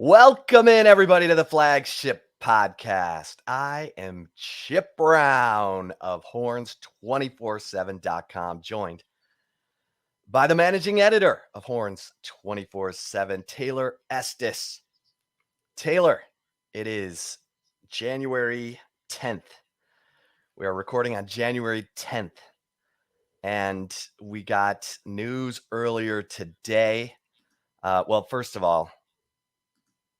Welcome in, everybody, to the Flagship Podcast. I am Chip Brown of Horns247.com, joined by the managing editor of Horns247, Taylor Estes. Taylor, it is January 10th. We are recording on January 10th, and we got news earlier today. First of all,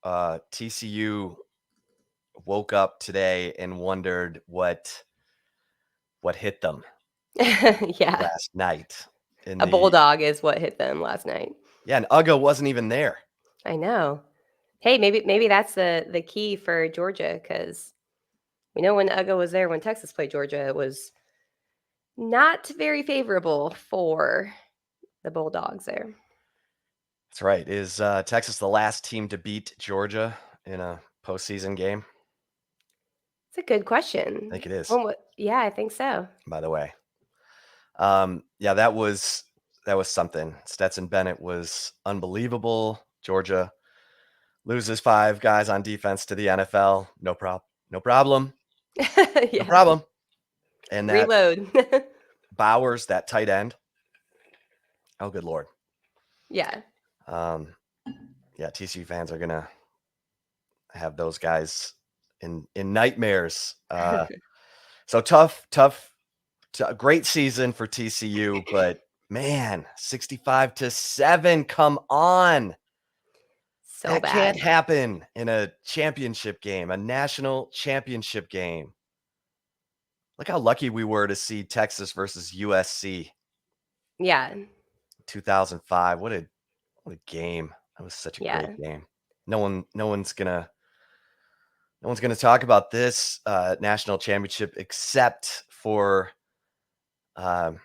TCU woke up today and wondered what hit them last night. A bulldog is what hit them last night. Yeah, and Uga wasn't even there. I know. Hey, maybe that's the key for Georgia, because we know when Uga was there when Texas played Georgia, it was not very favorable for the Bulldogs there. That's right. Is Texas the last team to beat Georgia in a postseason game? It's a good question. I think it is. Yeah, I think so. By the way, that was something. Stetson Bennett was unbelievable. Georgia loses 5 guys on defense to the NFL. No problem. No problem. And that reload. Bowers, that tight end. Oh, good Lord. Yeah. TCU fans are gonna have those guys in nightmares. So tough, great season for TCU, but man, 65-7. Come on. So that bad. Can't happen in a championship game, a national championship game. Look how lucky we were to see Texas versus USC. Yeah. 2005. What a game. That was such a great game. No one's gonna talk about this national championship except for the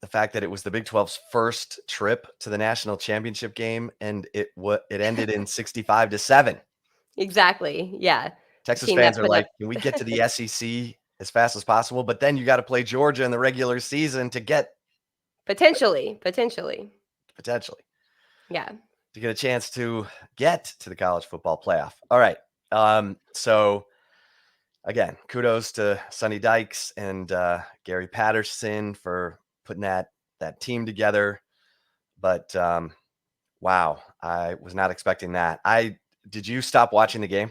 fact that it was the Big 12's first trip to the national championship game, and it ended in 65-7. Exactly. Yeah. Texas fans are like, can we get to the SEC as fast as possible? But then you got to play Georgia in the regular season to get potentially. Yeah. To get a chance to get to the college football playoff. All right. So again, kudos to Sonny Dykes and Gary Patterson for putting that team together. But wow, I was not expecting that. Did you stop watching the game?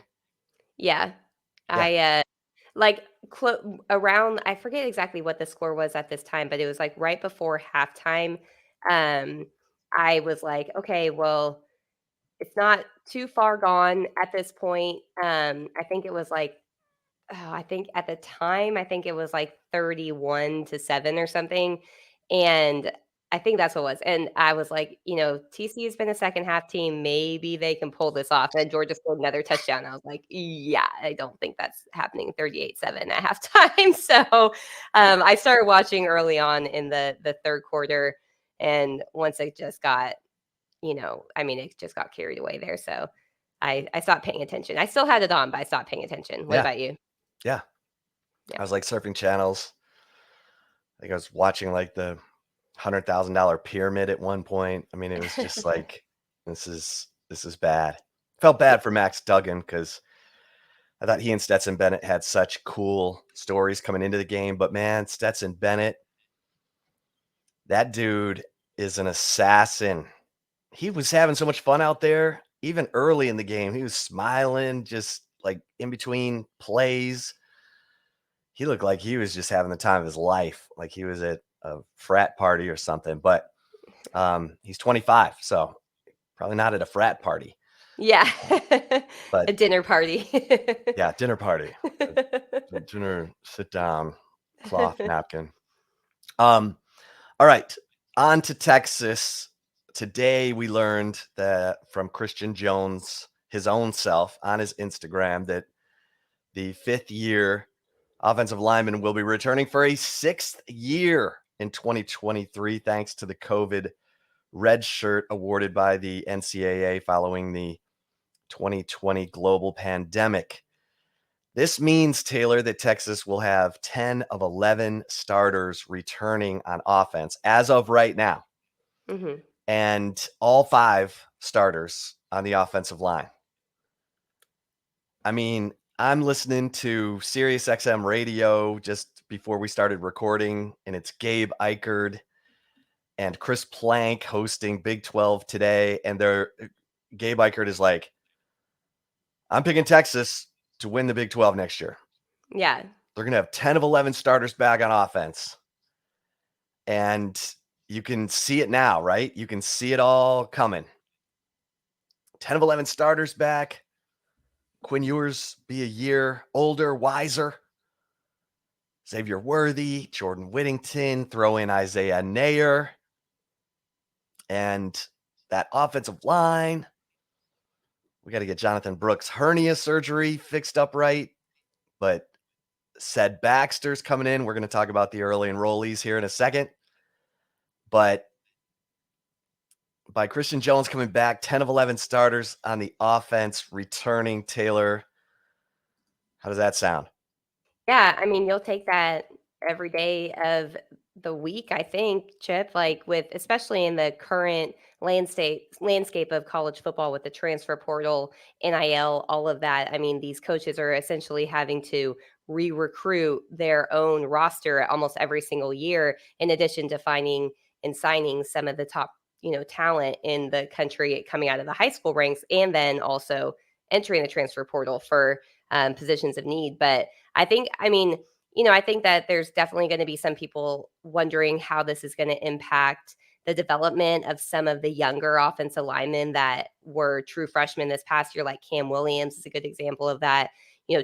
Yeah. I around, I forget exactly what the score was at this time, but it was like right before halftime. I was like, okay, well, it's not too far gone at this point. I think it was like, I think at the time, it was like 31-7 or something. And I think that's what it was. And I was like, TCU's been a second half team. Maybe they can pull this off. And Georgia scored another touchdown. I was like, yeah, I don't think that's happening 38-7 at halftime. So I started watching early on in the third quarter. And once it just got, it just got carried away there. So I stopped paying attention. I still had it on, but I stopped paying attention. What about you? Yeah. I was like surfing channels. I think I was watching like the $100,000 pyramid at one point. I mean, it was just like, this is bad. Felt bad for Max Duggan because I thought he and Stetson Bennett had such cool stories coming into the game. But man, Stetson Bennett, that dude is an assassin. He was having so much fun out there, even early in the game. He was smiling, just like in between plays. He looked like he was just having the time of his life, like he was at a frat party or something. But he's 25, so probably not at a frat party. Yeah, but a dinner party. Yeah, dinner party. a dinner, sit down, cloth napkin. All right, on to Texas. Today we learned that from Christian Jones, his own self, on his Instagram, that the 5th-year offensive lineman will be returning for a 6th year in 2023, thanks to the COVID red shirt awarded by the NCAA following the 2020 global pandemic. This means, Taylor, that Texas will have 10 of 11 starters returning on offense as of right now. Mm-hmm. and all 5 starters on the offensive line. I mean, I'm listening to Sirius XM radio just before we started recording, and it's Gabe Eichard and Chris Plank hosting Big 12 today. And Gabe Eichard is like, I'm picking Texas to win the Big 12 next year. Yeah. They're going to have 10 of 11 starters back on offense. And you can see it now, right? You can see it all coming. 10 of 11 starters back. Quinn Ewers be a year older, wiser. Xavier Worthy, Jordan Whittington, throw in Isaiah Nayer. And that offensive line, we got to get Jonathan Brooks' hernia surgery fixed up right. But Ced Baxter's coming in. We're going to talk about the early enrollees here in a second. But by Christian Jones coming back, 10 of 11 starters on the offense returning. Taylor, how does that sound? Yeah, I mean, you'll take that every day of the week, I think, Chip, like with especially in the current landscape of college football with the transfer portal, NIL, all of that. I mean, these coaches are essentially having to re-recruit their own roster almost every single year, in addition to finding and signing some of the top, talent in the country coming out of the high school ranks, and then also entering the transfer portal for positions of need. But I think that there's definitely going to be some people wondering how this is going to impact the development of some of the younger offensive linemen that were true freshmen this past year, like Cam Williams is a good example of that.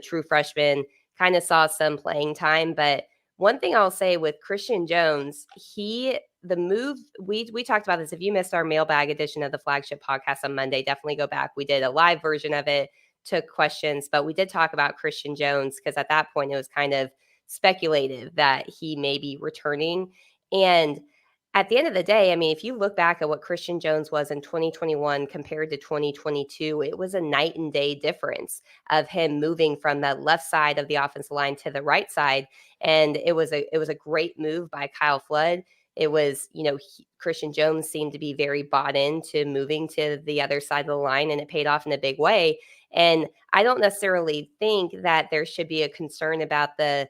True freshman, kind of saw some playing time. But one thing I'll say with Christian Jones, the move, we talked about this. If you missed our mailbag edition of the Flagship Podcast on Monday, definitely go back. We did a live version of it, took questions, but we did talk about Christian Jones because at that point it was kind of speculative that he may be returning. And at the end of the day, I mean, if you look back at what Christian Jones was in 2021 compared to 2022, it was a night and day difference of him moving from the left side of the offensive line to the right side. And it was a great move by Kyle Flood. It was, Christian Jones seemed to be very bought into moving to the other side of the line, and it paid off in a big way. And I don't necessarily think that there should be a concern about the,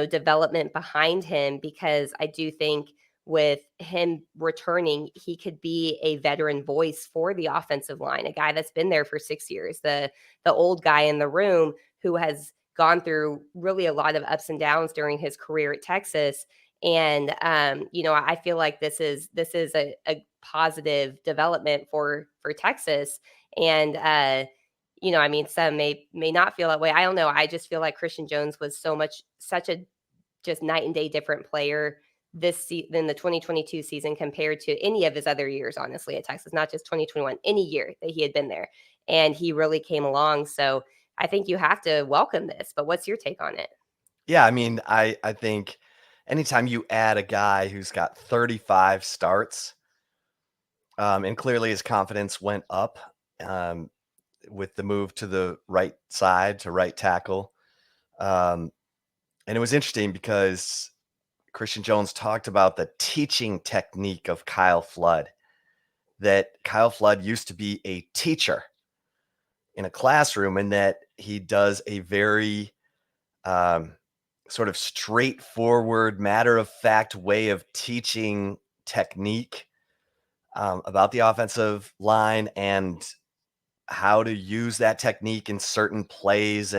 development behind him, because I do think with him returning, he could be a veteran voice for the offensive line, a guy that's been there for 6 years, the old guy in the room who has gone through really a lot of ups and downs during his career at Texas. And I feel like this is a positive development for Texas. And I mean, some may not feel that way. I don't know. I just feel like Christian Jones was such a just night and day different player than the 2022 season compared to any of his other years, honestly, at Texas, not just 2021, any year that he had been there. And he really came along. So I think you have to welcome this. But what's your take on it? Yeah, I mean, I think anytime you add a guy who's got 35 starts, and clearly his confidence went up with the move to the right side, to right tackle. And it was interesting because Christian Jones talked about the teaching technique of Kyle Flood, that Kyle Flood used to be a teacher in a classroom, and that he does a very sort of straightforward, matter-of-fact way of teaching technique about the offensive line and how to use that technique in certain plays.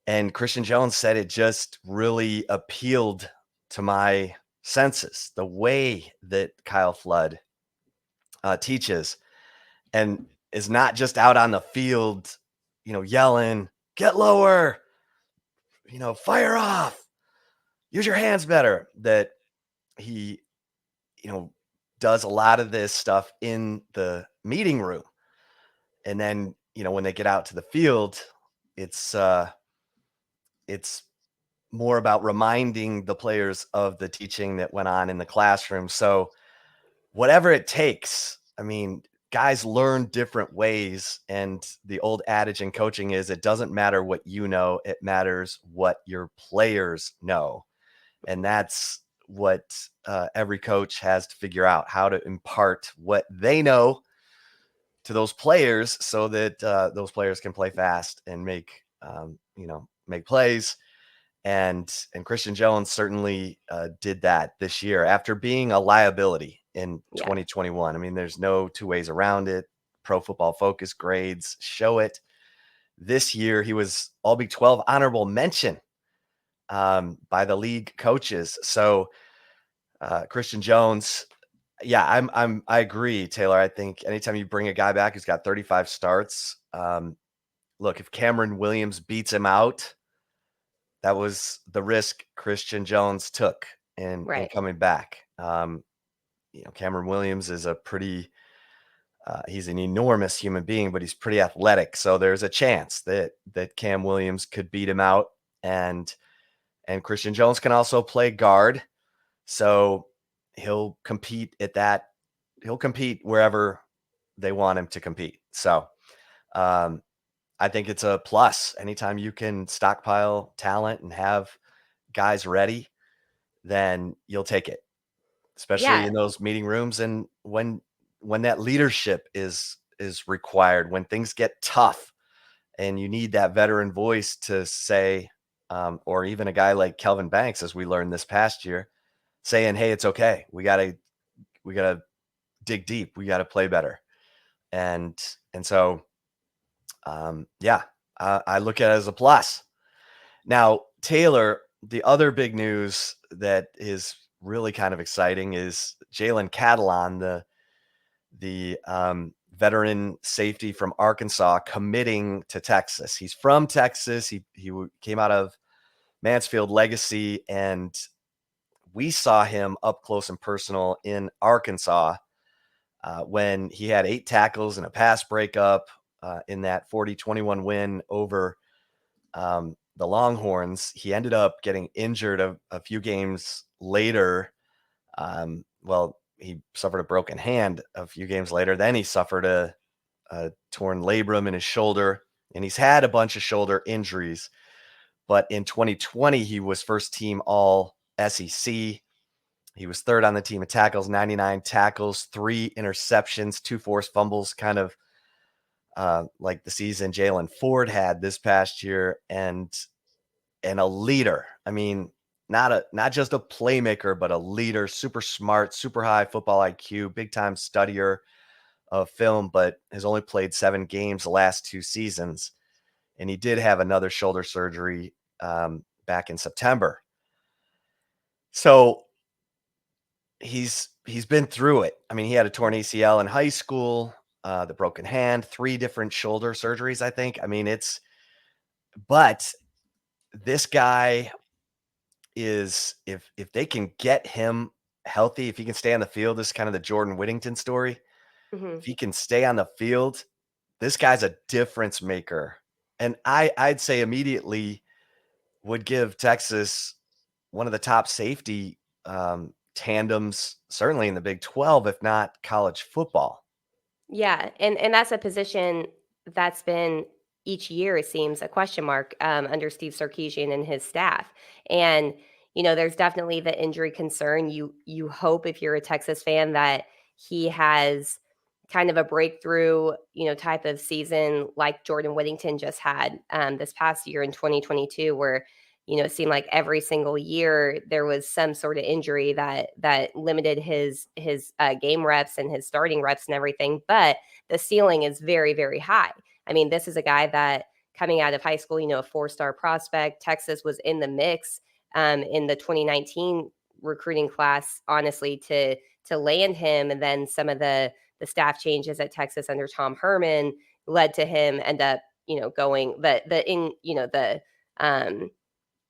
And Christian Jones said it just really appealed to my senses, the way that Kyle Flood teaches, and is not just out on the field, yelling, get lower, fire off, use your hands better. That he, does a lot of this stuff in the meeting room. And then, when they get out to the field, it's more about reminding the players of the teaching that went on in the classroom. So whatever it takes, I mean, guys learn different ways. And the old adage in coaching is it doesn't matter what you know, it matters what your players know. And that's what every coach has to figure out, how to impart what they know to those players so that those players can play fast and make make plays. And Christian Jones certainly did that this year after being a liability in Yeah. 2021. I mean, there's no two ways around it. Pro Football Focus grades show it. This year, he was All Big 12 honorable mention by the league coaches. So Christian Jones, yeah, I agree, Taylor. I think anytime you bring a guy back who's got 35 starts, look, if Cameron Williams beats him out, that was the risk Christian Jones took in Right. coming back. Cameron Williams is he's an enormous human being, but he's pretty athletic. So there's a chance that Cam Williams could beat him out, and Christian Jones can also play guard. So he'll compete at that. He'll compete wherever they want him to compete. So I think it's a plus. Anytime you can stockpile talent and have guys ready, then you'll take it, especially Yeah. in those meeting rooms. And when that leadership is required, when things get tough and you need that veteran voice to say, or even a guy like Kelvin Banks, as we learned this past year, saying, hey, it's okay. We gotta dig deep. We gotta play better. And so I look at it as a plus. Now, Taylor, the other big news that is really kind of exciting is Jalen Catalon, the veteran safety from Arkansas, committing to Texas. He's from Texas. He came out of Mansfield Legacy, and we saw him up close and personal in Arkansas when he had 8 tackles and a pass breakup in that 40-21 win over the Longhorns. He ended up getting injured a few games later. He suffered a broken hand a few games later. Then he suffered a torn labrum in his shoulder, and he's had a bunch of shoulder injuries. But in 2020, he was first team all SEC. He was third on the team in tackles, 99 tackles, 3 interceptions, 2 forced fumbles, kind of like the season Jalen Ford had this past year, and a leader. I mean, not just a playmaker, but a leader, super smart, super high football IQ, big time studier of film, but has only played 7 games the last 2 seasons. And he did have another shoulder surgery back in September. So he's been through it. I mean, he had a torn ACL in high school, the broken hand, 3 different shoulder surgeries, I think. I mean, but this guy is, if they can get him healthy, if he can stay on the field, this is kind of the Jordan Whittington story. Mm-hmm. If he can stay on the field, this guy's a difference maker. And I'd say immediately would give Texas one of the top safety tandems, certainly in the Big 12, if not college football. Yeah, and that's a position that's been each year, it seems, a question mark under Steve Sarkisian and his staff. And there's definitely the injury concern. You hope, if you're a Texas fan, that he has kind of a breakthrough, type of season like Jordan Whittington just had this past year in 2022, where it seemed like every single year there was some sort of injury that limited his game reps and his starting reps and everything. But the ceiling is very, very high. I mean, this is a guy that, coming out of high school, a 4-star prospect. Texas was in the mix in the 2019 recruiting class, honestly, to land him. And then some of the staff changes at Texas under Tom Herman led to him end up going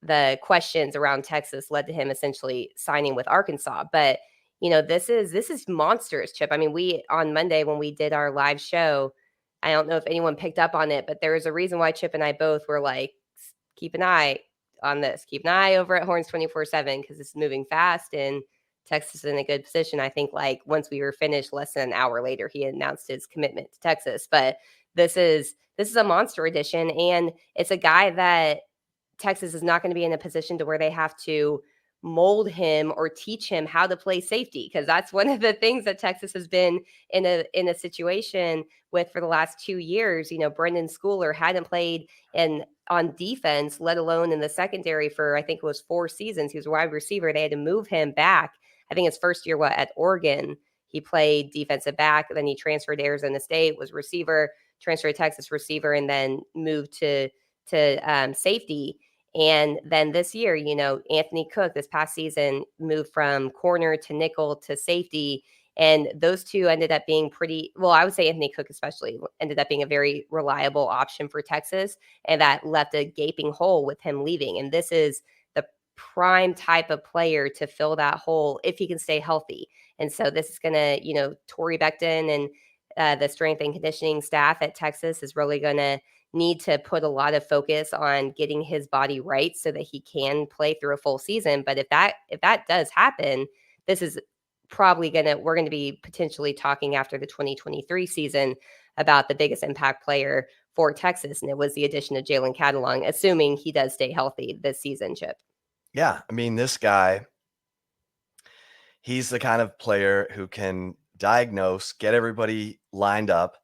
the questions around Texas led to him essentially signing with Arkansas. But this is monstrous, Chip. I mean, we, on Monday when we did our live show, I don't know if anyone picked up on it, but there was a reason why Chip and I both were like, keep an eye on this, keep an eye over at Horns 24/7, because it's moving fast and Texas is in a good position. I think, like, once we were finished, less than an hour later, he announced his commitment to Texas. But this is a monster edition, and it's a guy that Texas is not going to be in a position to where they have to mold him or teach him how to play safety, because that's one of the things that Texas has been in a situation with for the last 2 years. Brendan Schooler hadn't played on defense, let alone in the secondary, for I think it was 4 seasons. He was a wide receiver. They had to move him back. I think his first year at Oregon, he played defensive back. Then he transferred to Arizona State, was receiver, transferred to Texas, receiver, and then moved to safety. And then this year, Anthony Cook this past season moved from corner to nickel to safety. And those two ended up being I would say Anthony Cook especially ended up being a very reliable option for Texas. And that left a gaping hole with him leaving. And this is the prime type of player to fill that hole if he can stay healthy. And so this is going to, Torrey Becton and the strength and conditioning staff at Texas is really going to need to put a lot of focus on getting his body right so that he can play through a full season. But if that does happen, this is probably we're going to be potentially talking after the 2023 season about the biggest impact player for Texas. And it was the addition of Jalen Catalan, assuming he does stay healthy this season, Chip. Yeah. I mean, this guy, he's the kind of player who can diagnose, get everybody lined up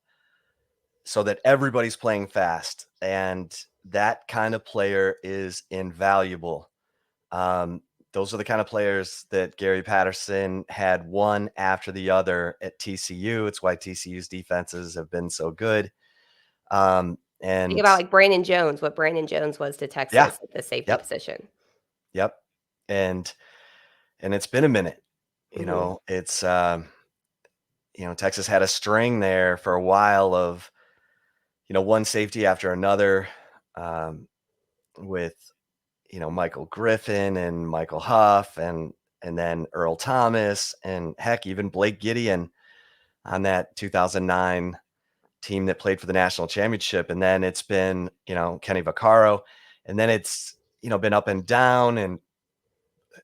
so that everybody's playing fast. And that kind of player is invaluable. Those are the kind of players that Gary Patterson had one after the other at TCU. It's why TCU's defenses have been so good. And think about like Brandon Jones, what Brandon Jones was to Texas at the safety position. Yep. And it's been a minute. It's Texas had a string there for a while of one safety after another, with Michael Griffin and Michael Huff and then Earl Thomas and heck, even Blake Gideon on that 2009 team that played for the national championship. And then it's been, Kenny Vaccaro, and then it's, been up and down.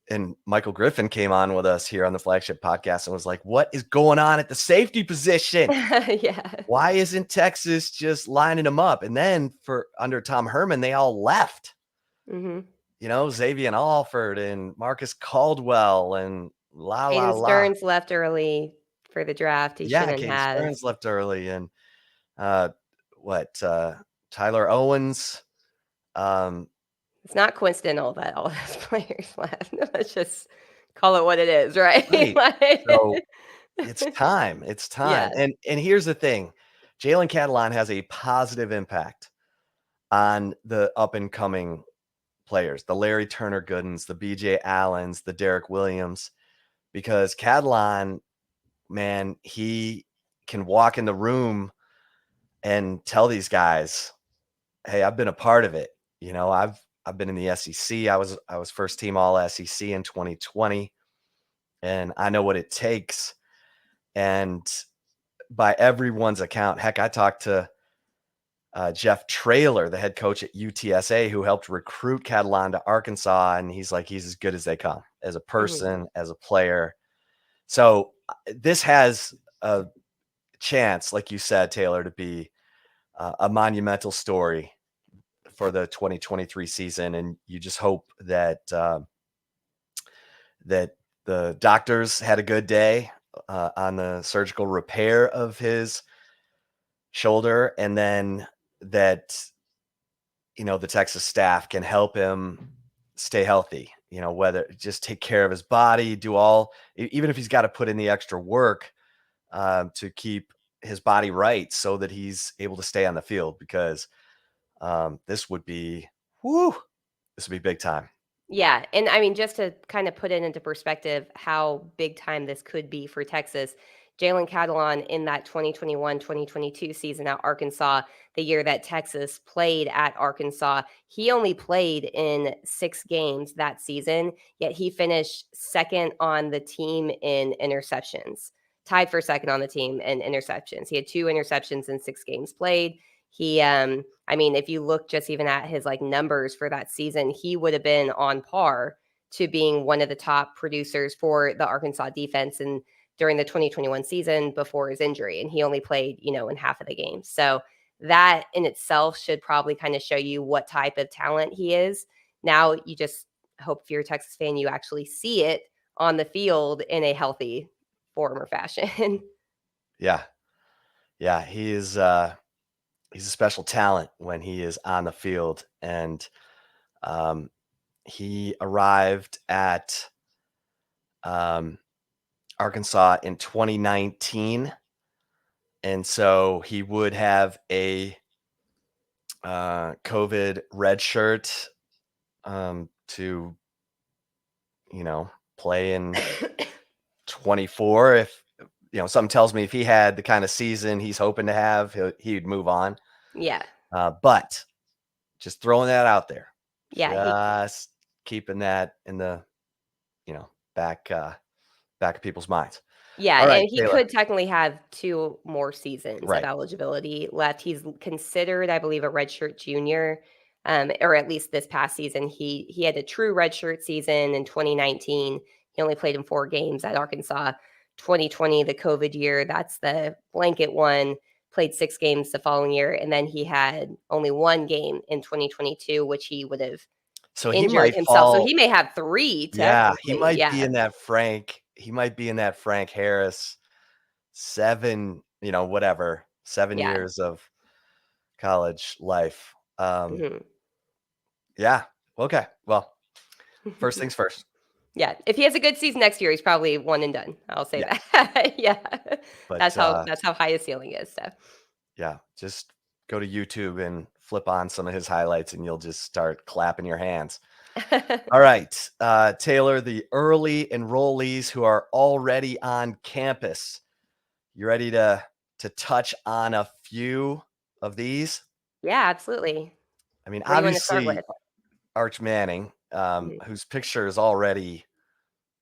And Michael Griffin came on with us here on the Flagship Podcast and was like, what is going on at the safety position? Yeah. Why isn't Texas just lining them up? And then under Tom Herman, they all left. Mm-hmm. Xavier Alford and Marcus Caldwell and Caden Stearns left early for the draft. He shouldn't Caden have. Stearns left early. And Tyler Owens. It's not coincidental that all those players left. Let's just call it what it is, right? So it's time. It's time. Yeah. And here's the thing. Jalen Catalan has a positive impact on the up and coming players, the Larry Turner Goodens, the BJ Allens, the Derek Williams, because Catalan, man, he can walk in the room and tell these guys, hey, I've been a part of it. I've been in the SEC. I was first team all SEC in 2020, and I know what it takes. And by everyone's account, heck, I talked to Jeff Traylor, the head coach at UTSA, who helped recruit Catalan to Arkansas. And he's like, he's as good as they come as a person, as a player. So this has a chance, like you said, Taylor, to be a monumental story for the 2023 season. And you just hope that that the doctors had a good day on the surgical repair of his shoulder, and then that the Texas staff can help him stay healthy, whether just take care of his body, even if he's got to put in the extra work to keep his body right so that he's able to stay on the field, because this would be big time. Yeah. And I mean, just to kind of put it into perspective, how big time this could be for Texas, Jalen Catalan in that 2021-2022 season at Arkansas, the year that Texas played at Arkansas, he only played in 6 games that season, yet he finished second on the team in interceptions, tied for second on the team in interceptions. He had 2 interceptions in 6 games played. He, I mean, if you look just even at his numbers for that season, he would have been on par to being one of the top producers for the Arkansas defense and during the 2021 season before his injury. And he only played, in half of the games. So that in itself should probably kind of show you what type of talent he is. Now you just hope if you're a Texas fan, you actually see it on the field in a healthy form or fashion. Yeah. Yeah. He's a special talent when he is on the field. And um, he arrived at Arkansas in 2019. And so he would have a COVID red shirt to, play in 24. If, something tells me if he had the kind of season he's hoping to have, he'd move on. Yeah. But just throwing that out there, Yeah, just keeping that in the, back of people's minds. All right, and he Taylor. could technically have 2 more seasons of Right. eligibility left. He's considered, I believe, a redshirt junior, or at least this past season. He had a true redshirt season in 2019. He only played in 4 games at Arkansas. 2020, the COVID year, that's the blanket one, played 6 games the following year, and then he had only 1 game in 2022, which he would have So he injured might himself. So fall. he may have 3 Yeah, he technically. might be Yeah. in that Frank Harris 7, whatever, 7 Yeah. years of college life. Mhm. Yeah. Okay. Well, first things first. Yeah, if he has a good season next year, he's probably one and done. I'll say Yeah. that. Yeah. But That's how high his ceiling is, so. yeah, just go to YouTube and flip on some of his highlights and you'll just start clapping your hands. All right. Taylor, the early enrollees who are already on campus. You ready to touch on a few of these? Yeah, absolutely. I mean, What do you wanna start obviously, with? Arch Manning, Mhm. whose picture is already,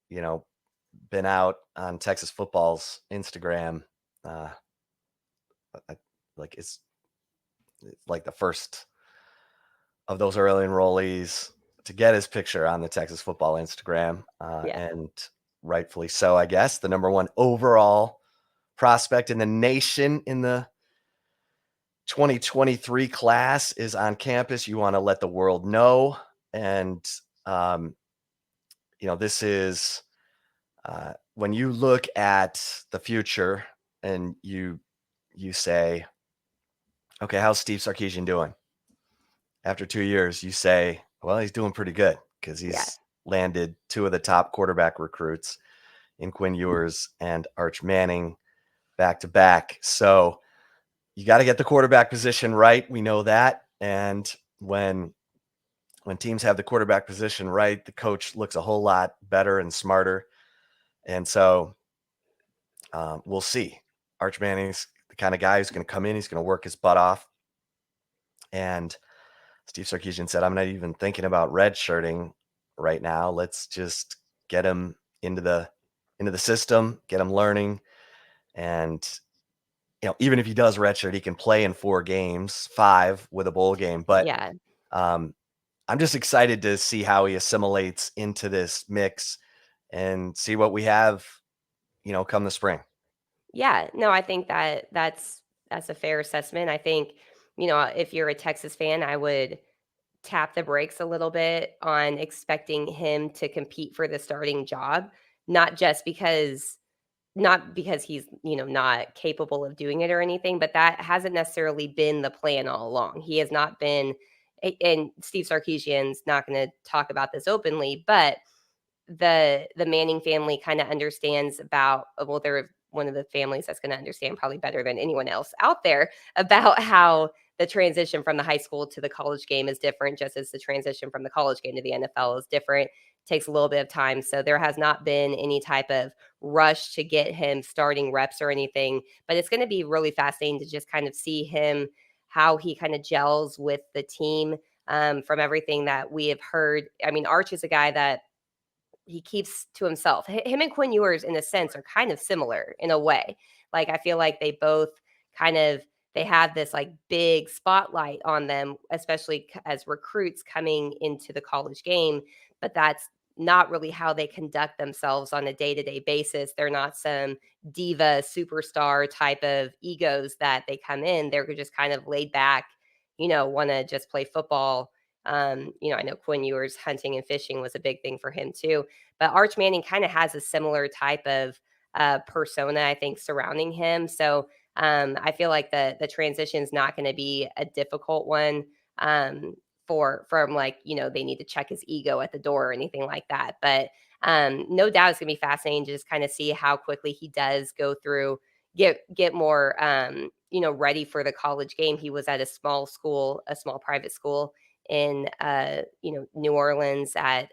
you know, been out on Texas football's Instagram. Uh, I- like it's like the first of those early enrollees to get his picture on the Texas football Instagram, Yeah. and rightfully so, I guess. The number one overall prospect in the nation in the 2023 class is on campus. You want to let the world know. And, um, this is when you look at the future and you say, okay, how's Steve Sarkisian doing? After 2 years, you say, well, he's doing pretty good because Yeah. he's landed 2 of the top quarterback recruits in Quinn Ewers and Arch Manning back to back. So you got to get the quarterback position right. We know that. And when teams have the quarterback position right, the coach looks a whole lot better and smarter. And so we'll see. Arch Manning's the kind of guy who's going to come in. He's going to work his butt off. And Steve Sarkisian said, I'm not even thinking about redshirting right now. Let's just get him into the system, get him learning. And, even if he does redshirt, he can play in 4 games, 5 with a bowl game. But Yeah. um, I'm just excited to see how he assimilates into this mix and see what we have, come the spring. Yeah. No, I think that's a fair assessment. I think, if you're a Texas fan, I would tap the brakes a little bit on expecting him to compete for the starting job, not just because not because he's, not capable of doing it or anything, but that hasn't necessarily been the plan all along. He has not been and Steve Sarkisian's not going to talk about this openly, but the Manning family kind of understands about well, they're one of the families that's going to understand probably better than anyone else out there about how the transition from the high school to the college game is different, just as the transition from the college game to the NFL is different. Takes a little bit of time. So there has not been any type of rush to get him starting reps or anything. But it's going to be really fascinating to just kind of see him, how he kind of gels with the team, from everything that we have heard. I mean, Arch is a guy that he keeps to himself. Him and Quinn Ewers, in a sense, are kind of similar in a way. Like I feel like they both kind of they have this like big spotlight on them, especially as recruits coming into the college game. But that's not really how they conduct themselves on a day-to-day basis. They're not some diva superstar type of egos that they come in. They're just kind of laid back, want to just play football I know Quinn Ewers hunting and fishing was a big thing for him too. But Arch Manning kind of has a similar type of persona, I think, surrounding him. So I feel like the transition is not going to be a difficult one from like they need to check his ego at the door or anything like that. But no doubt it's going to be fascinating to just kind of see how quickly he does go through get more ready for the college game. He was at a small school, a small private school in New Orleans at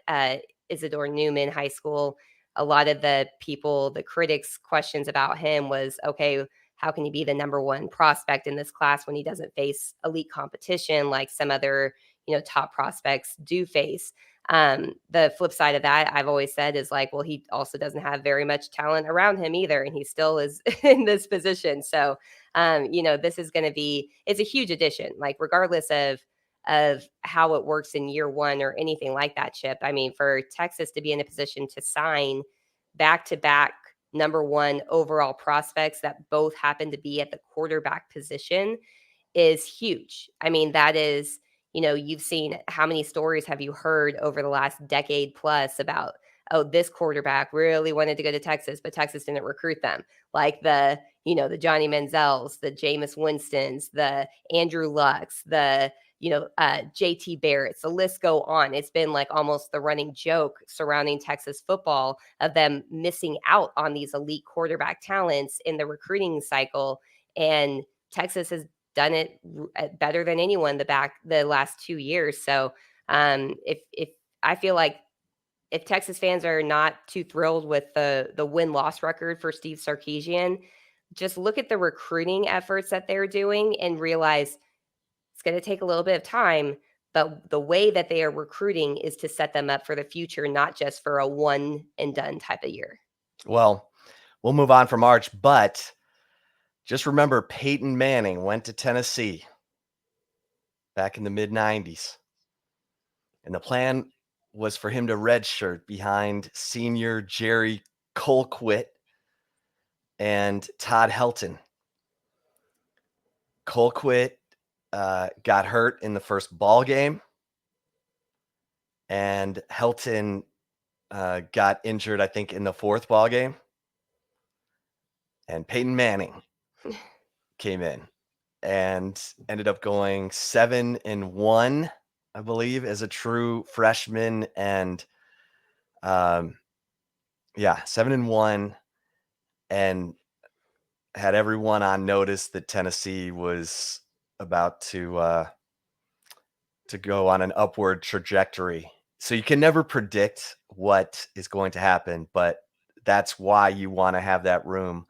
Isidore Newman High School. A lot of the critics questions about him was, okay, how can he be the number one prospect in this class when he doesn't face elite competition like some other top prospects do face? The flip side of that, I've always said, is like, well, he also doesn't have very much talent around him either, and he still is in this position. So, this is going to it's a huge addition, like regardless of how it works in year one or anything like that, Chip. I mean, for Texas to be in a position to sign back to back number one overall prospects that both happen to be at the quarterback position is huge. I mean, that is, you've seen how many stories have you heard over the last decade plus about, oh, this quarterback really wanted to go to Texas, but Texas didn't recruit them. Like the Johnny Manziels, the Jameis Winstons, the Andrew Lucks, the JT Barrett's, the list go on. It's been like almost the running joke surrounding Texas football of them missing out on these elite quarterback talents in the recruiting cycle. And Texas has done it better than anyone the last 2 years. So if I feel like if Texas fans are not too thrilled with the win-loss record for Steve Sarkisian, just look at the recruiting efforts that they're doing and realize it's going to take a little bit of time, but the way that they are recruiting is to set them up for the future, not just for a one and done type of year. Well, we'll move on from Arch, but just remember Peyton Manning went to Tennessee back in the mid-90s. And the plan was for him to redshirt behind senior Jerry Colquitt and Todd Helton. Colquitt got hurt in the first ball game, and Helton got injured, I think, in the fourth ball game. And Peyton Manning came in and ended up going 7-1, I believe, as a true freshman. And 7-1, and had everyone on notice that Tennessee was about to go on an upward trajectory. So you can never predict what is going to happen, but that's why you want to have that room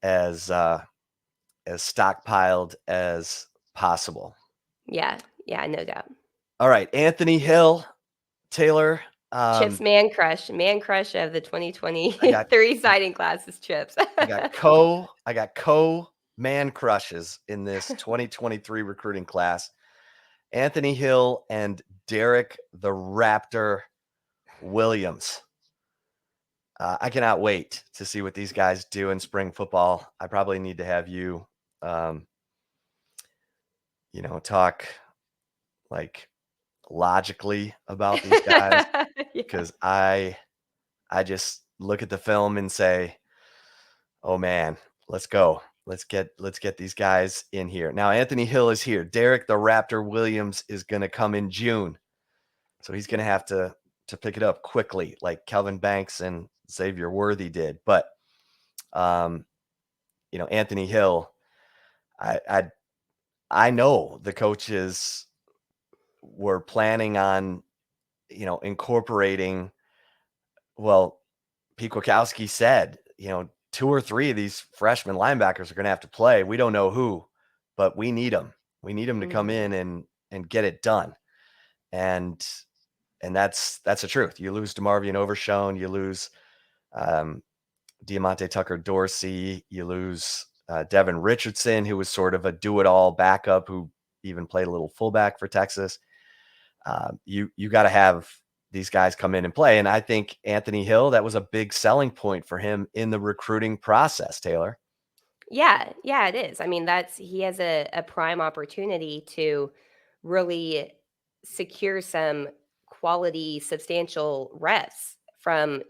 as stockpiled as possible. Yeah, no doubt. All right, Anthony Hill, Taylor. Chip's man crush of the 2023 signing class is Chips. I got co-man crushes in this 2023 recruiting class. Anthony Hill and Derek the Raptor Williams. I cannot wait to see what these guys do in spring football. I probably need to have you, talk like logically about these guys, because I just look at the film and say, oh man, let's go. Let's get these guys in here. Now, Anthony Hill is here. Derek the Raptor Williams is going to come in June. So he's going to have to pick it up quickly, like Kelvin Banks and Xavier Worthy did. But, Anthony Hill, I know the coaches were planning on, incorporating, well, Pete Kwiatkowski said, 2 or 3 of these freshman linebackers are going to have to play. We don't know who, but we need them. We need them to come in and get it done. And that's the truth. You lose DeMarvion Overshone, you lose Diamante Tucker Dorsey, you lose Devin Richardson, who was sort of a do-it-all backup who even played a little fullback for Texas. You got to have these guys come in and play. And I think Anthony Hill, that was a big selling point for him in the recruiting process, Taylor. Yeah, it is. I mean, he has a prime opportunity to really secure some quality, substantial reps from,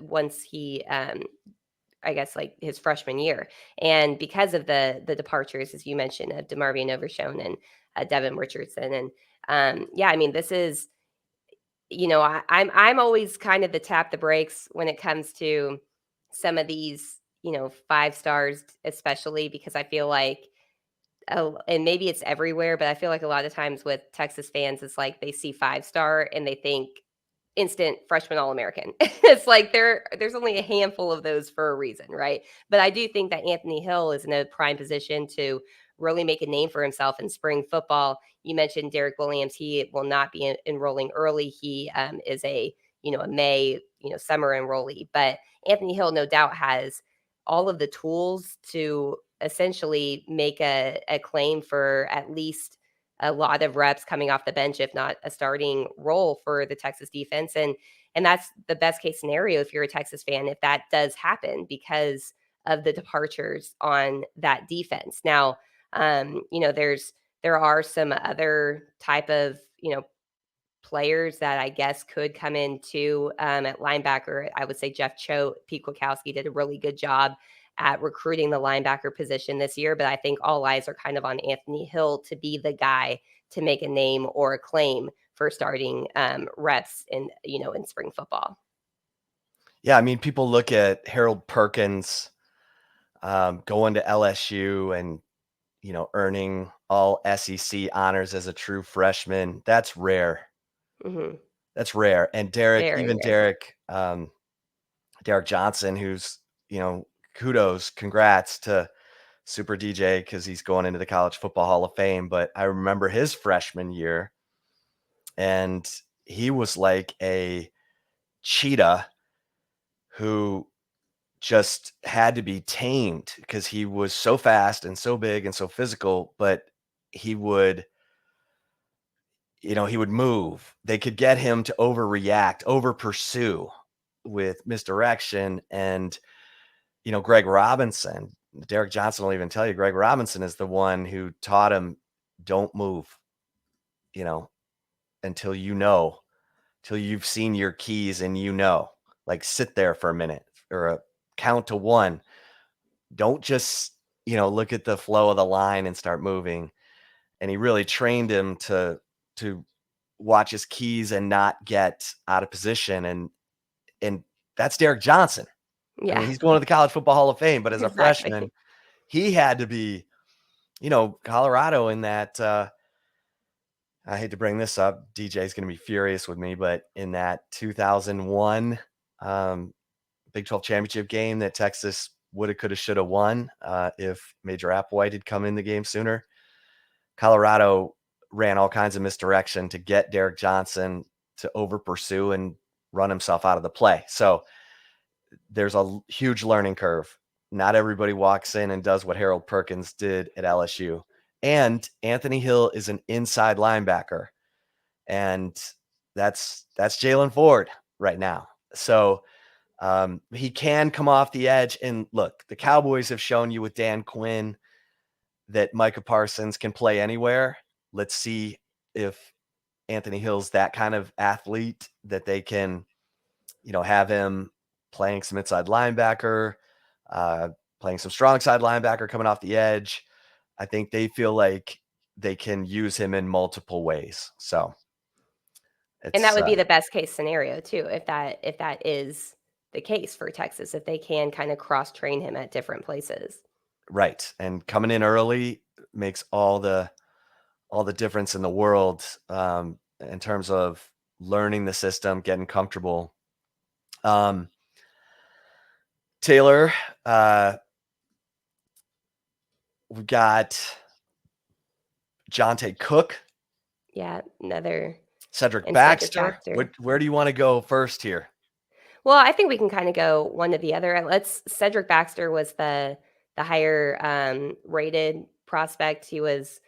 once he, I guess, like his freshman year. And because of the departures, as you mentioned, of DeMarvion Overshone and Devin Richardson. And yeah, I mean, this is, I'm always kind of the tap the brakes when it comes to some of these, 5 stars, especially because I feel like, oh, and maybe it's everywhere, but I feel like a lot of times with Texas fans, it's like they see 5 star and they think instant freshman All-American. It's like there's only a handful of those for a reason, right? But I do think that Anthony Hill is in a prime position to really make a name for himself in spring football. You mentioned Derek Williams. He will not be enrolling early. He is a May, summer enrollee. But Anthony Hill, no doubt, has all of the tools to essentially make a claim for at least a lot of reps coming off the bench, if not a starting role for the Texas defense. And that's the best case scenario if you're a Texas fan, if that does happen because of the departures on that defense. Now, there are some other type of, players that I guess could come in too at linebacker. I would say Jeff Choate, Pete Kwiatkowski did a really good job at recruiting the linebacker position this year, but I think all eyes are kind of on Anthony Hill to be the guy to make a name or a claim for starting reps in spring football. Yeah, I mean, people look at Harold Perkins going to LSU and earning all SEC honors as a true freshman. That's rare. Hmm. That's rare. And Derek, Very even rare. Derek Johnson, who's kudos, congrats to Super DJ because he's going into the College Football Hall of Fame. But I remember his freshman year, and he was like a cheetah who just had to be tamed because he was so fast and so big and so physical, but he would, he would move. They could get him to overreact, over pursue with misdirection. And, Greg Robinson, Derek Johnson will even tell you, Greg Robinson is the one who taught him, don't move, you know, until till you've seen your keys and like sit there for a minute or count to one. Don't just, look at the flow of the line and start moving. And he really trained him to watch his keys and not get out of position. And that's Derek Johnson. I Yeah, mean, he's going to the College Football Hall of Fame, but as a freshman, exactly. he had to be, Colorado in that I hate to bring this up. DJ's going to be furious with me, but in that 2001 Big 12 championship game that Texas woulda, coulda, shoulda won if Major Applewhite had come in the game sooner, Colorado ran all kinds of misdirection to get Derek Johnson to over pursue and run himself out of the play. So there's a huge learning curve. Not everybody walks in and does what Harold Perkins did at LSU. And Anthony Hill is an inside linebacker. And that's Jalen Ford right now. So he can come off the edge. And look, the Cowboys have shown you with Dan Quinn that Micah Parsons can play anywhere. Let's see if Anthony Hill's that kind of athlete that they can, have him playing some inside linebacker, playing some strong side linebacker coming off the edge. I think they feel like they can use him in multiple ways. So And that it's would be the best case scenario too, if that is the case for Texas, if they can kind of cross train him at different places. right. And coming in early makes all the difference in the world in terms of learning the system, getting comfortable. Taylor, we've got Jonte Cook, Yeah, another Cedric and Cedric Baxter. Baxter. Where do you want to go first here? Well, I think we can kind of go one to the other. Let's Cedric Baxter was the higher rated prospect. He was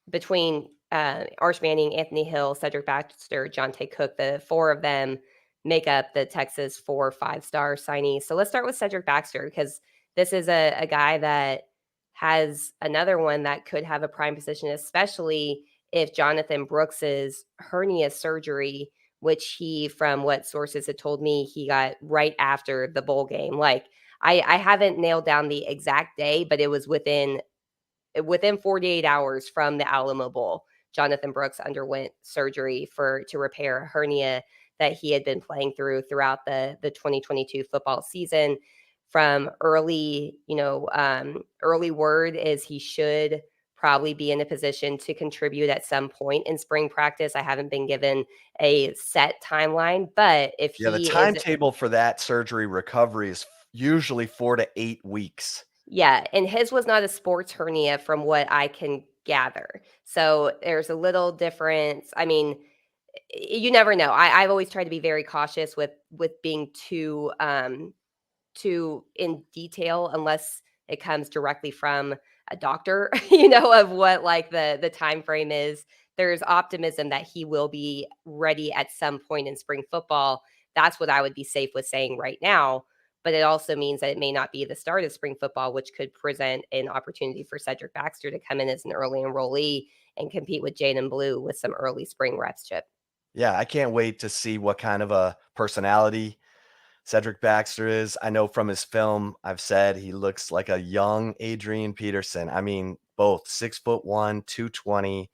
between Arch Manning, Anthony Hill, Cedric Baxter, Jonte Cook. The four of them make up the Texas 4 5 star signees. So let's start with Cedric Baxter because this is a guy that has another one that could have a prime position, especially if Jonathan Brooks's hernia surgery, which he, from what sources had told me, he got right after the bowl game. Like I haven't nailed down the exact day, but it was within 48 hours from the Alamo Bowl. Jonathan Brooks underwent surgery to repair a hernia that he had been playing throughout the 2022 football season. From early word is he should probably be in a position to contribute at some point in spring practice. I haven't been given a set timeline, but if Yeah, the he is, timetable for that surgery recovery is usually 4 to 8 weeks. yeah, and his was not a sports hernia from what I can gather. So there's a little difference. I mean, you never know. I've always tried to be very cautious with being too in detail unless it comes directly from a doctor, of what like the time frame is. There's optimism that he will be ready at some point in spring football. That's what I would be safe with saying right now. But it also means that it may not be the start of spring football, which could present an opportunity for Cedric Baxter to come in as an early enrollee and compete with Jaden Blue with some early spring reps, Chip. Yeah, I can't wait to see what kind of a personality Cedric Baxter is. I know from his film, I've said he looks like a young Adrian Peterson. I mean, both 6'1", 220,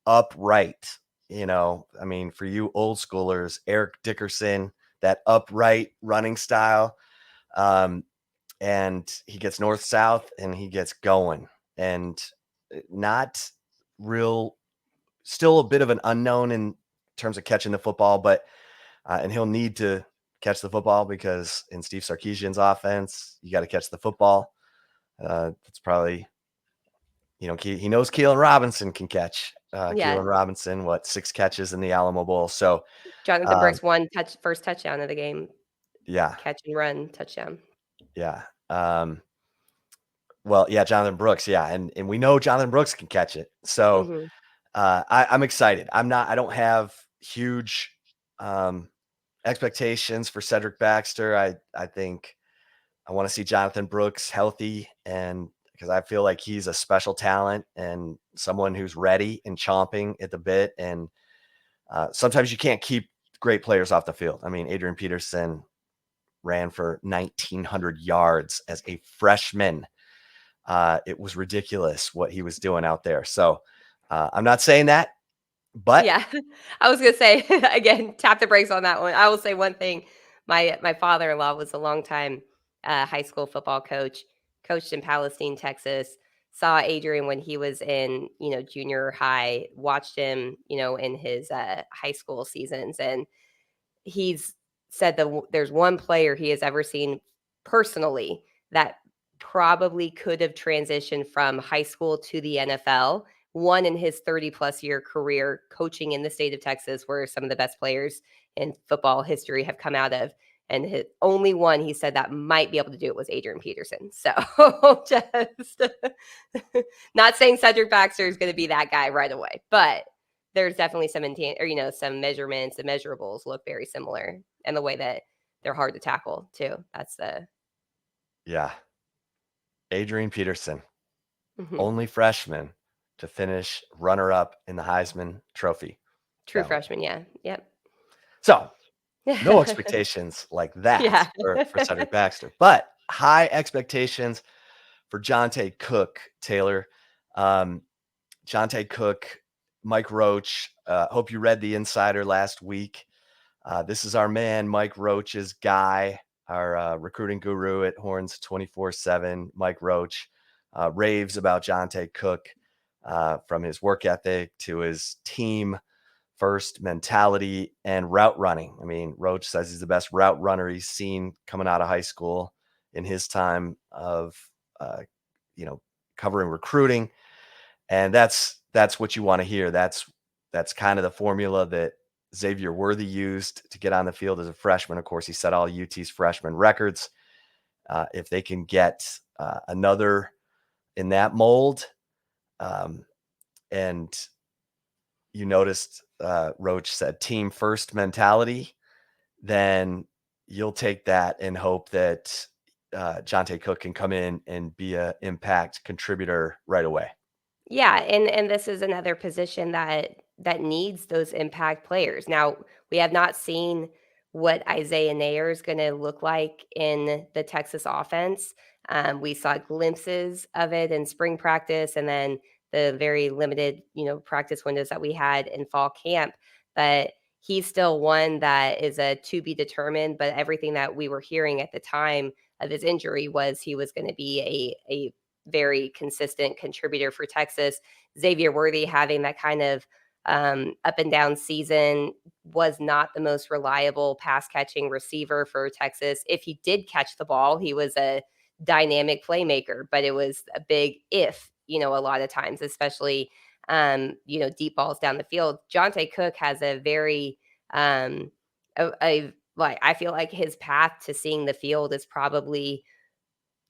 upright. I mean, for you old schoolers, Eric Dickerson, that upright running style. And he gets north south and he gets going, and not real, still a bit of an unknown in terms of catching the football, but and he'll need to catch the football because in Steve Sarkisian's offense, you got to catch the football. That's probably, he knows Keelan Robinson can catch. Yeah. Keelan Robinson, 6 catches in the Alamo Bowl. So, Jonathan um, Brooks first touchdown of the game, yeah, catch and run touchdown. yeah. Well, yeah, Jonathan Brooks, yeah, and we know Jonathan Brooks can catch it. So Mhm. I'm excited. I don't have huge expectations for Cedric Baxter. I think I want to see Jonathan Brooks healthy, and because I feel like he's a special talent and someone who's ready and chomping at the bit. And sometimes you can't keep great players off the field. I mean, Adrian Peterson ran for 1,900 yards as a freshman. It was ridiculous what he was doing out there. So I'm not saying that, but Yeah. I was gonna say, again, tap the brakes on that one. I will say one thing. My father-in-law was a longtime, high school football coach, coached in Palestine, Texas, saw Adrian when he was in, junior high, watched him, in his, high school seasons, and he's said that there's one player he has ever seen personally that probably could have transitioned from high school to the NFL. One in his 30 plus year career coaching in the state of Texas, where some of the best players in football history have come out of. And his only one he said that might be able to do it was Adrian Peterson. So just not saying Cedric Baxter is going to be that guy right away, but there's definitely some measurements and measurables look very similar, and the way that they're hard to tackle too. That's the yeah, Adrian Peterson, mhm. only freshman to finish runner up in the Heisman Trophy True ballot. freshman. Yeah. Yep. So no expectations like that Yeah. for Cedric Baxter, but high expectations for Jonte Cook, Taylor. Um, Jonte Cook, Mike Roach. Hope you read the Insider last week. This is our man, Mike Roach's guy, our recruiting guru at Horns 24/7. Mike Roach raves about Jonte Cook, from his work ethic to his team first mentality and route running. I mean, Roach says he's the best route runner he's seen coming out of high school in his time of, uh, you know, covering recruiting. And that's what you want to hear. That's kind of the formula that Xavier Worthy used to get on the field as a freshman. Of course, he set all UT's freshman records. If they can get another in that mold, um, and you noticed Roach said team first mentality, then you'll take that and hope that Jonte Cook can come in and be an impact contributor right away. Yeah, and this is another position that needs those impact players. Now, we have not seen what Isaiah Nayer is going to look like in the Texas offense. We saw glimpses of it in spring practice, and then the very limited, practice windows that we had in fall camp. But he's still one that is a to be determined. But everything that we were hearing at the time of his injury was he was going to be a very consistent contributor for Texas. Xavier Worthy having that kind of up and down season was not the most reliable pass catching receiver for Texas. If he did catch the ball, he was a dynamic playmaker, but it was a big if, a lot of times, especially, deep balls down the field. Jonte Cook has a very, like, I feel like his path to seeing the field is probably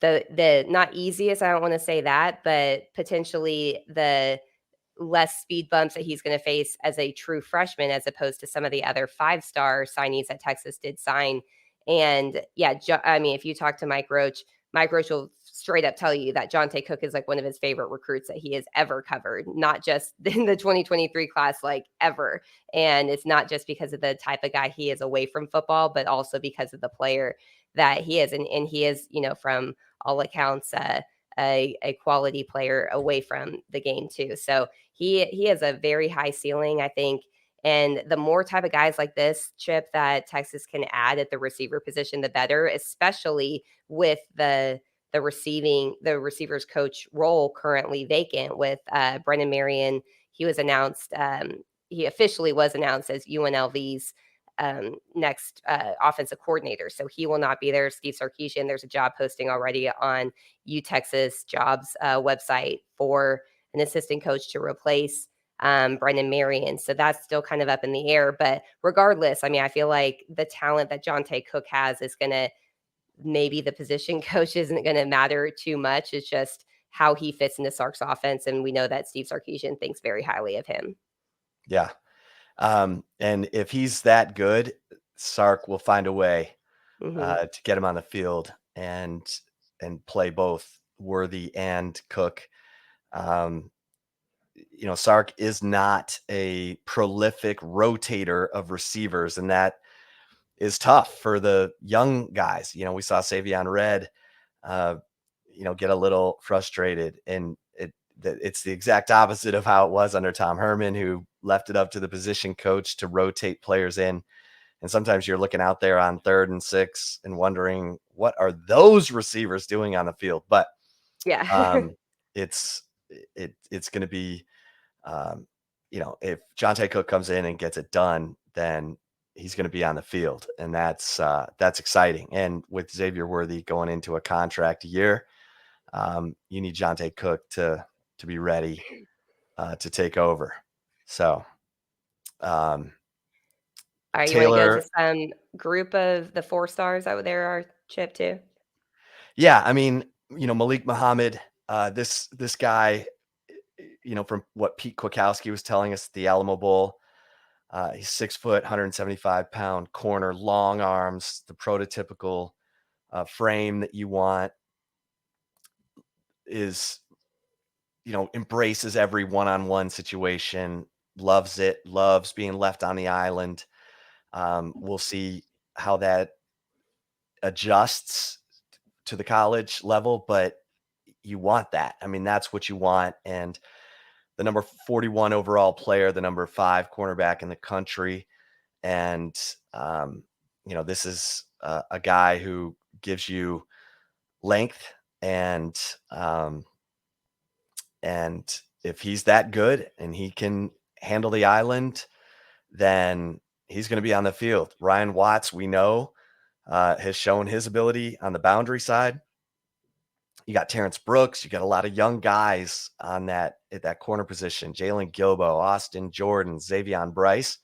the not easiest, I don't wanna say that, but potentially the less speed bumps that he's gonna face as a true freshman as opposed to some of the other five-star signees that Texas did sign. And, yeah, I mean, if you talk to Mike Roach will straight up tell you that Jonte Cook is, like, one of his favorite recruits that he has ever covered, not just in the 2023 class, like, ever. And it's not just because of the type of guy he is away from football, but also because of the player that he is. And he is, from all accounts, a quality player away from the game too. So he has a very high ceiling, I think. And the more type of guys like this, Chip, that Texas can add at the receiver position, the better, especially with the receivers coach role currently vacant with Brennan Marion. He was announced. He officially was announced as UNLV's next offensive coordinator. So he will not be there. Steve Sarkisian, there's a job posting already on UTexas jobs website for an assistant coach to replace Brendan Marion. So that's still kind of up in the air. But regardless, I mean, I feel like the talent that Jonte Cook has is going to, maybe the position coach isn't going to matter too much. It's just how he fits into Sark's offense. And we know that Steve Sarkisian thinks very highly of him. Yeah. And if he's that good, Sark will find a way Mm-hmm. to get him on the field and play both Worthy and Cook. Sark is not a prolific rotator of receivers, and that is tough for the young guys. We saw Savion Red, get a little frustrated, and it's the exact opposite of how it was under Tom Herman, who left it up to the position coach to rotate players in. And sometimes you're looking out there on 3rd and 6 and wondering, what are those receivers doing on the field? But Yeah. it's going to be, if Jonte Cook comes in and gets it done, then he's going to be on the field, and that's exciting. And with Xavier Worthy going into a contract year, you need Jonte Cook to be ready to take over. So, All right, you want to go to Taylor, some group of the 4 stars that there are, Chip, too? yeah, I mean, Malik Muhammad, this guy, from what Pete Kwiatkowski was telling us at the Alamo Bowl, he's 6 foot, 175-pound corner, long arms, the prototypical frame that you want, is, embraces every one-on-one situation, loves it, loves being left on the island. We'll see how that adjusts to the college level, but you want that. I mean, that's what you want. And the number 41 overall player, the number 5 cornerback in the country. And, this is a guy who gives you length, and if he's that good and he can handle the island, then he's going to be on the field. Ryan Watts, we know, has shown his ability on the boundary side. You got Terrence Brooks. You got a lot of young guys at that corner position. Jalen Gilbo, Austin Jordan, Xavion Bryce.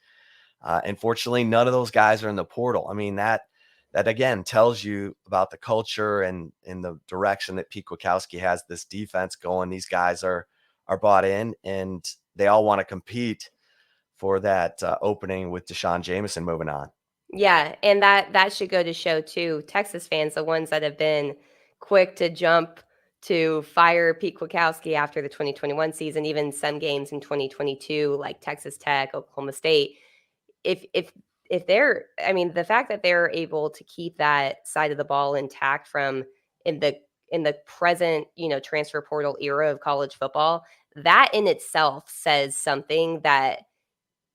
Unfortunately, none of those guys are in the portal. I mean, that again tells you about the culture and in the direction that Pete Kwiatkowski has this defense going. These guys are bought in, and they all want to compete for that opening with Deshaun Jameson moving on. Yeah, and that should go to show too, Texas fans, the ones that have been quick to jump to fire Pete Kwiatkowski after the 2021 season, even some games in 2022, like Texas Tech, Oklahoma State. If they're, I mean, the fact that they're able to keep that side of the ball intact from in the in the present, transfer portal era of college football, that in itself says something that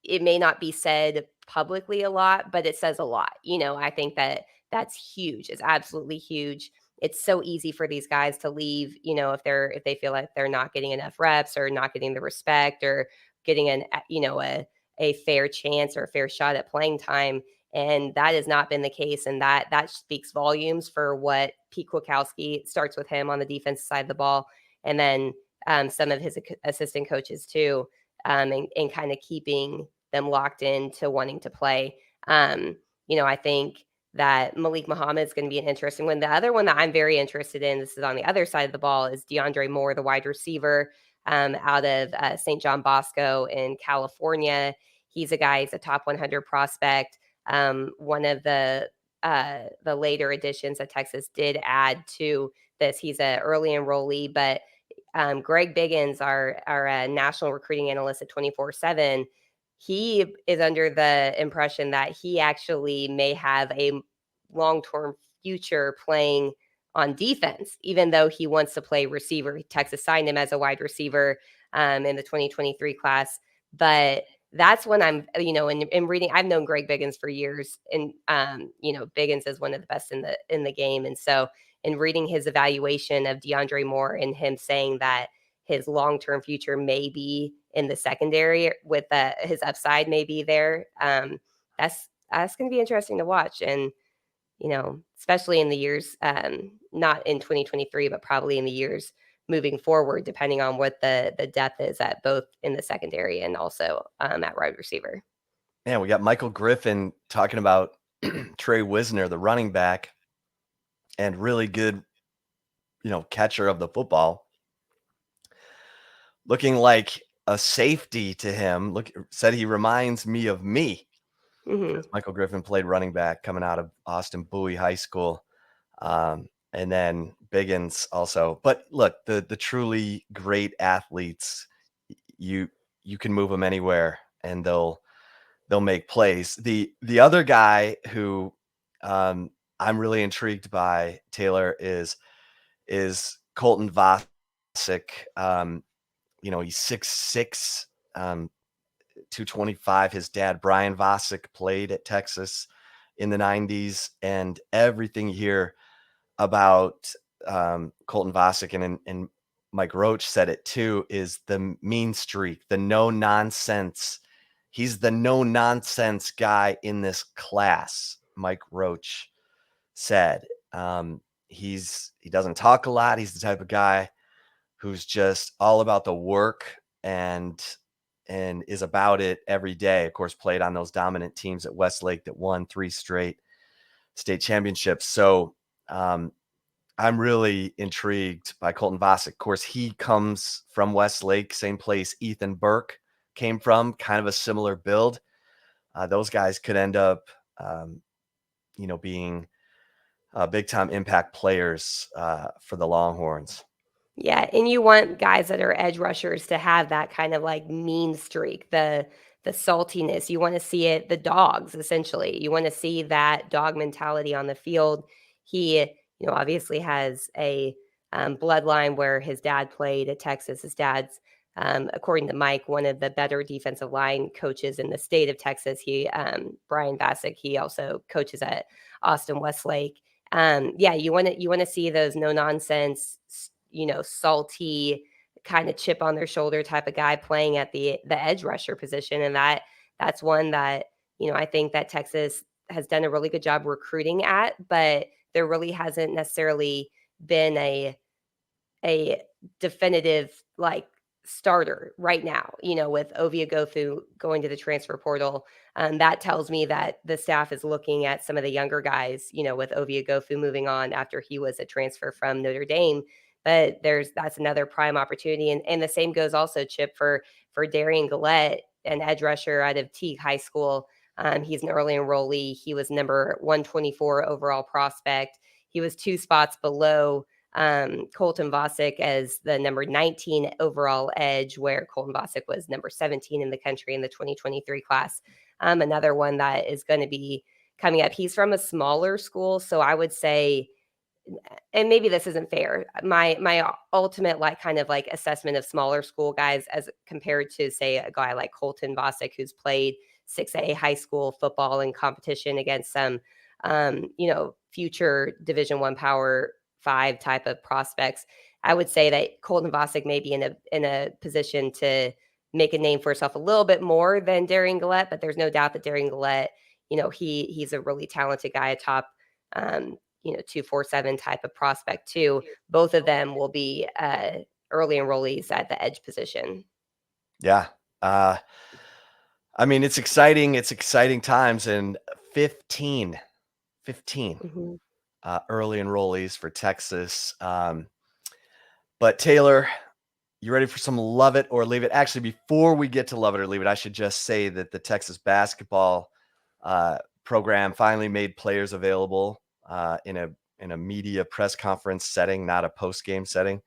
it may not be said publicly a lot, but it says a lot. I think that that's huge. It's absolutely huge. It's so easy for these guys to leave, if they feel like they're not getting enough reps or not getting the respect or getting a fair chance or a fair shot at playing time. And that has not been the case. And that speaks volumes for what Pete Kwiatkowski starts with him on the defensive side of the ball. And then some of his assistant coaches too, and kind of keeping them locked into wanting to play. I think that Malik Muhammad is going to be an interesting one. The other one that I'm very interested in, this is on the other side of the ball, is DeAndre Moore, the wide receiver out of St. John Bosco in California. He's a top 100 prospect. One of the later additions that Texas did add to this. He's an early enrollee, but Greg Biggins, our national recruiting analyst at 24/7, he is under the impression that he actually may have a long-term future playing on defense, even though he wants to play receiver. Texas signed him as a wide receiver in the 2023 class, but that's when I'm, in reading. I've known Greg Biggins for years, and Biggins is one of the best in the game, and so in reading his evaluation of DeAndre Moore and him saying that his long-term future may be in the secondary with his upside may be there. That's going to be interesting to watch. And, especially in the years, not in 2023, but probably in the years moving forward, depending on what the depth is at both in the secondary and also at wide receiver. Yeah, we got Michael Griffin talking about Trey Wisner, the running back, and really good, catcher of the football. Looking like a safety to him. Said he reminds me of me. Mm-hmm. Michael Griffin played running back coming out of Austin Bowie High School. And then Biggins also. But look, the truly great athletes, you can move them anywhere and they'll make plays. The other guy who I'm really intrigued by, Taylor, is Colton Vasek. He's 6'6", 225. His dad, Brian Vasek, played at Texas in the 90s, and everything you hear about Colton Vasek and Mike Roach said it too, is the mean streak, the no nonsense. He's the no nonsense guy in this class, Mike Roach said. He doesn't talk a lot. He's the type of guy who's just all about the work and is about it every day. Of course, played on those dominant teams at Westlake that won 3 straight state championships. So I'm really intrigued by Colton Vasek. Of course, he comes from Westlake, same place Ethan Burke came from, kind of a similar build. Those guys could end up, being big time impact players for the Longhorns. Yeah, and you want guys that are edge rushers to have that kind of like mean streak, the saltiness. You want to see it, the dogs essentially. You want to see that dog mentality on the field. He, obviously has a bloodline where his dad played at Texas. His dad's, according to Mike, one of the better defensive line coaches in the state of Texas. He, Brian Vasek, he also coaches at Austin Westlake. Yeah, you want to see those no nonsense, salty kind of chip on their shoulder type of guy playing at the edge rusher position. And that's one that, I think that Texas has done a really good job recruiting at, but there really hasn't necessarily been a definitive like starter right now, with Ovia Gofu going to the transfer portal. That tells me that the staff is looking at some of the younger guys, with Ovia Gofu moving on after he was a transfer from Notre Dame. But that's another prime opportunity. And the same goes also, Chip, for Darian Gillette, an edge rusher out of Teague High School. He's an early enrollee. He was number 124 overall prospect. He was 2 spots below Colton Vasek as the number 19 overall edge, where Colton Vasek was number 17 in the country in the 2023 class. Another one that is going to be coming up. He's from a smaller school, so I would say, and maybe this isn't fair. My ultimate kind of assessment of smaller school guys as compared to say a guy like Colton Vasek, who's played 6A high school football in competition against some future Division I Power 5 type of prospects. I would say that Colton Vasek may be in a position to make a name for himself a little bit more than Darian Gillette, but there's no doubt that Darian Gillette, he's a really talented guy, a top 247 type of prospect too. Both of them will be early enrollees at the edge position. Yeah. I mean, it's exciting. It's exciting times, and 15 Mm-hmm. Early enrollees for Texas. But Taylor, you ready for some love it or leave it? Actually, before we get to love it or leave it, I should just say that the Texas basketball program finally made players available in a media press conference setting, not a post-game setting.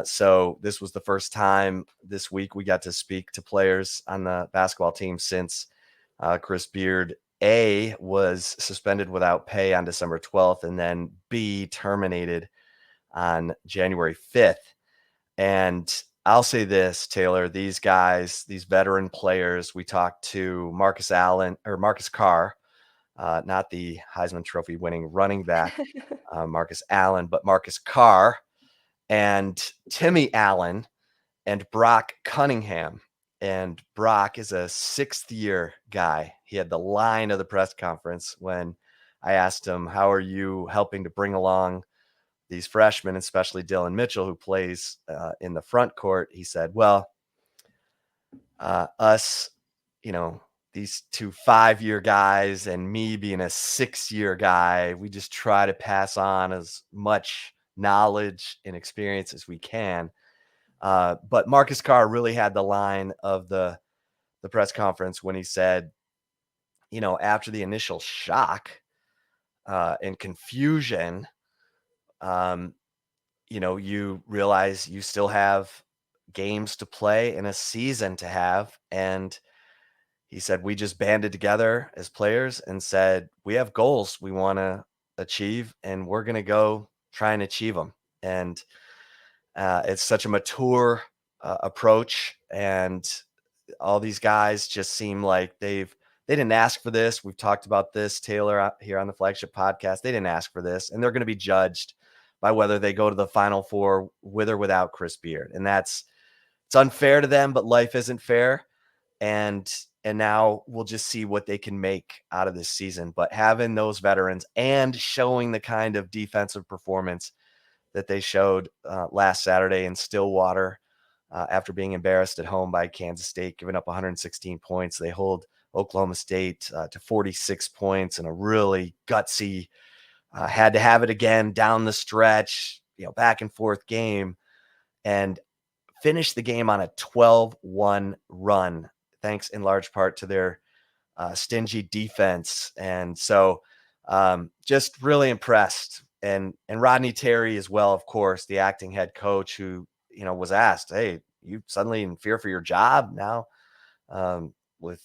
So this was the first time this week we got to speak to players on the basketball team since Chris Beard, A, was suspended without pay on December 12th, and then B, terminated on January 5th. And I'll say this, Taylor, these guys, these veteran players, we talked to Marcus Carr, not the Heisman Trophy winning running back, Marcus Allen, but Marcus Carr, and Timmy Allen, and Brock Cunningham. And Brock is a 6th-year guy. He had the line of the press conference when I asked him, how are you helping to bring along these freshmen, especially Dylan Mitchell, who plays in the front court? He said, well, us, these 2 5-year guys and me being a 6-year guy, we just try to pass on as much knowledge and experience as we can. But Marcus Carr really had the line of the press conference when he said, after the initial shock and confusion, you realize you still have games to play and a season to have. And he said, we just banded together as players and said, we have goals we want to achieve, and we're going to go try and achieve them. And it's such a mature approach, and all these guys just seem like they didn't ask for this. We've talked about this, Taylor, here on the Flagship Podcast. They didn't ask for this, and they're going to be judged by whether they go to the Final Four with or without Chris Beard. And it's unfair to them, but life isn't fair. And now we'll just see what they can make out of this season. But having those veterans and showing the kind of defensive performance that they showed last Saturday in Stillwater after being embarrassed at home by Kansas State, giving up 116 points. They hold Oklahoma State to 46 points in a really gutsy, had to have it again down the stretch, back and forth game, and finished the game on a 12-1 run, thanks in large part to their stingy defense. And so just really impressed. And Rodney Terry as well, of course, the acting head coach, who, was asked, hey, you suddenly in fear for your job now, with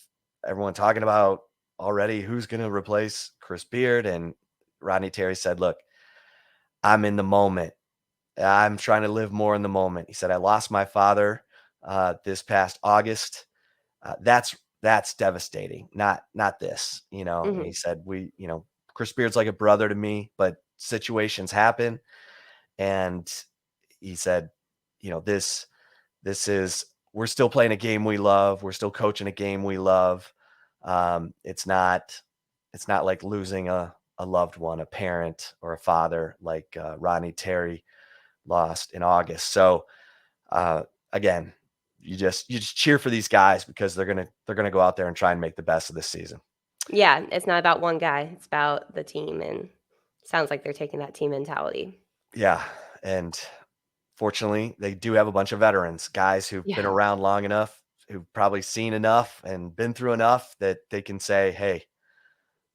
everyone talking about already who's going to replace Chris Beard. And Rodney Terry said, look, I'm in the moment. I'm trying to live more in the moment. He said, I lost my father this past August. That's devastating. Not this, Mm-hmm. And he said, Chris Beard's like a brother to me, but situations happen. And he said, this is, we're still playing a game we love. We're still coaching a game we love. It's not like losing a loved one, a parent or a father, like Rodney Terry lost in August. So again, you just cheer for these guys because they're gonna go out there and try and make the best of this season. Yeah, it's not about one guy; it's about the team, and sounds like they're taking that team mentality. Yeah, and fortunately, they do have a bunch of veterans, guys who've been around long enough, who've probably seen enough and been through enough that they can say, "Hey,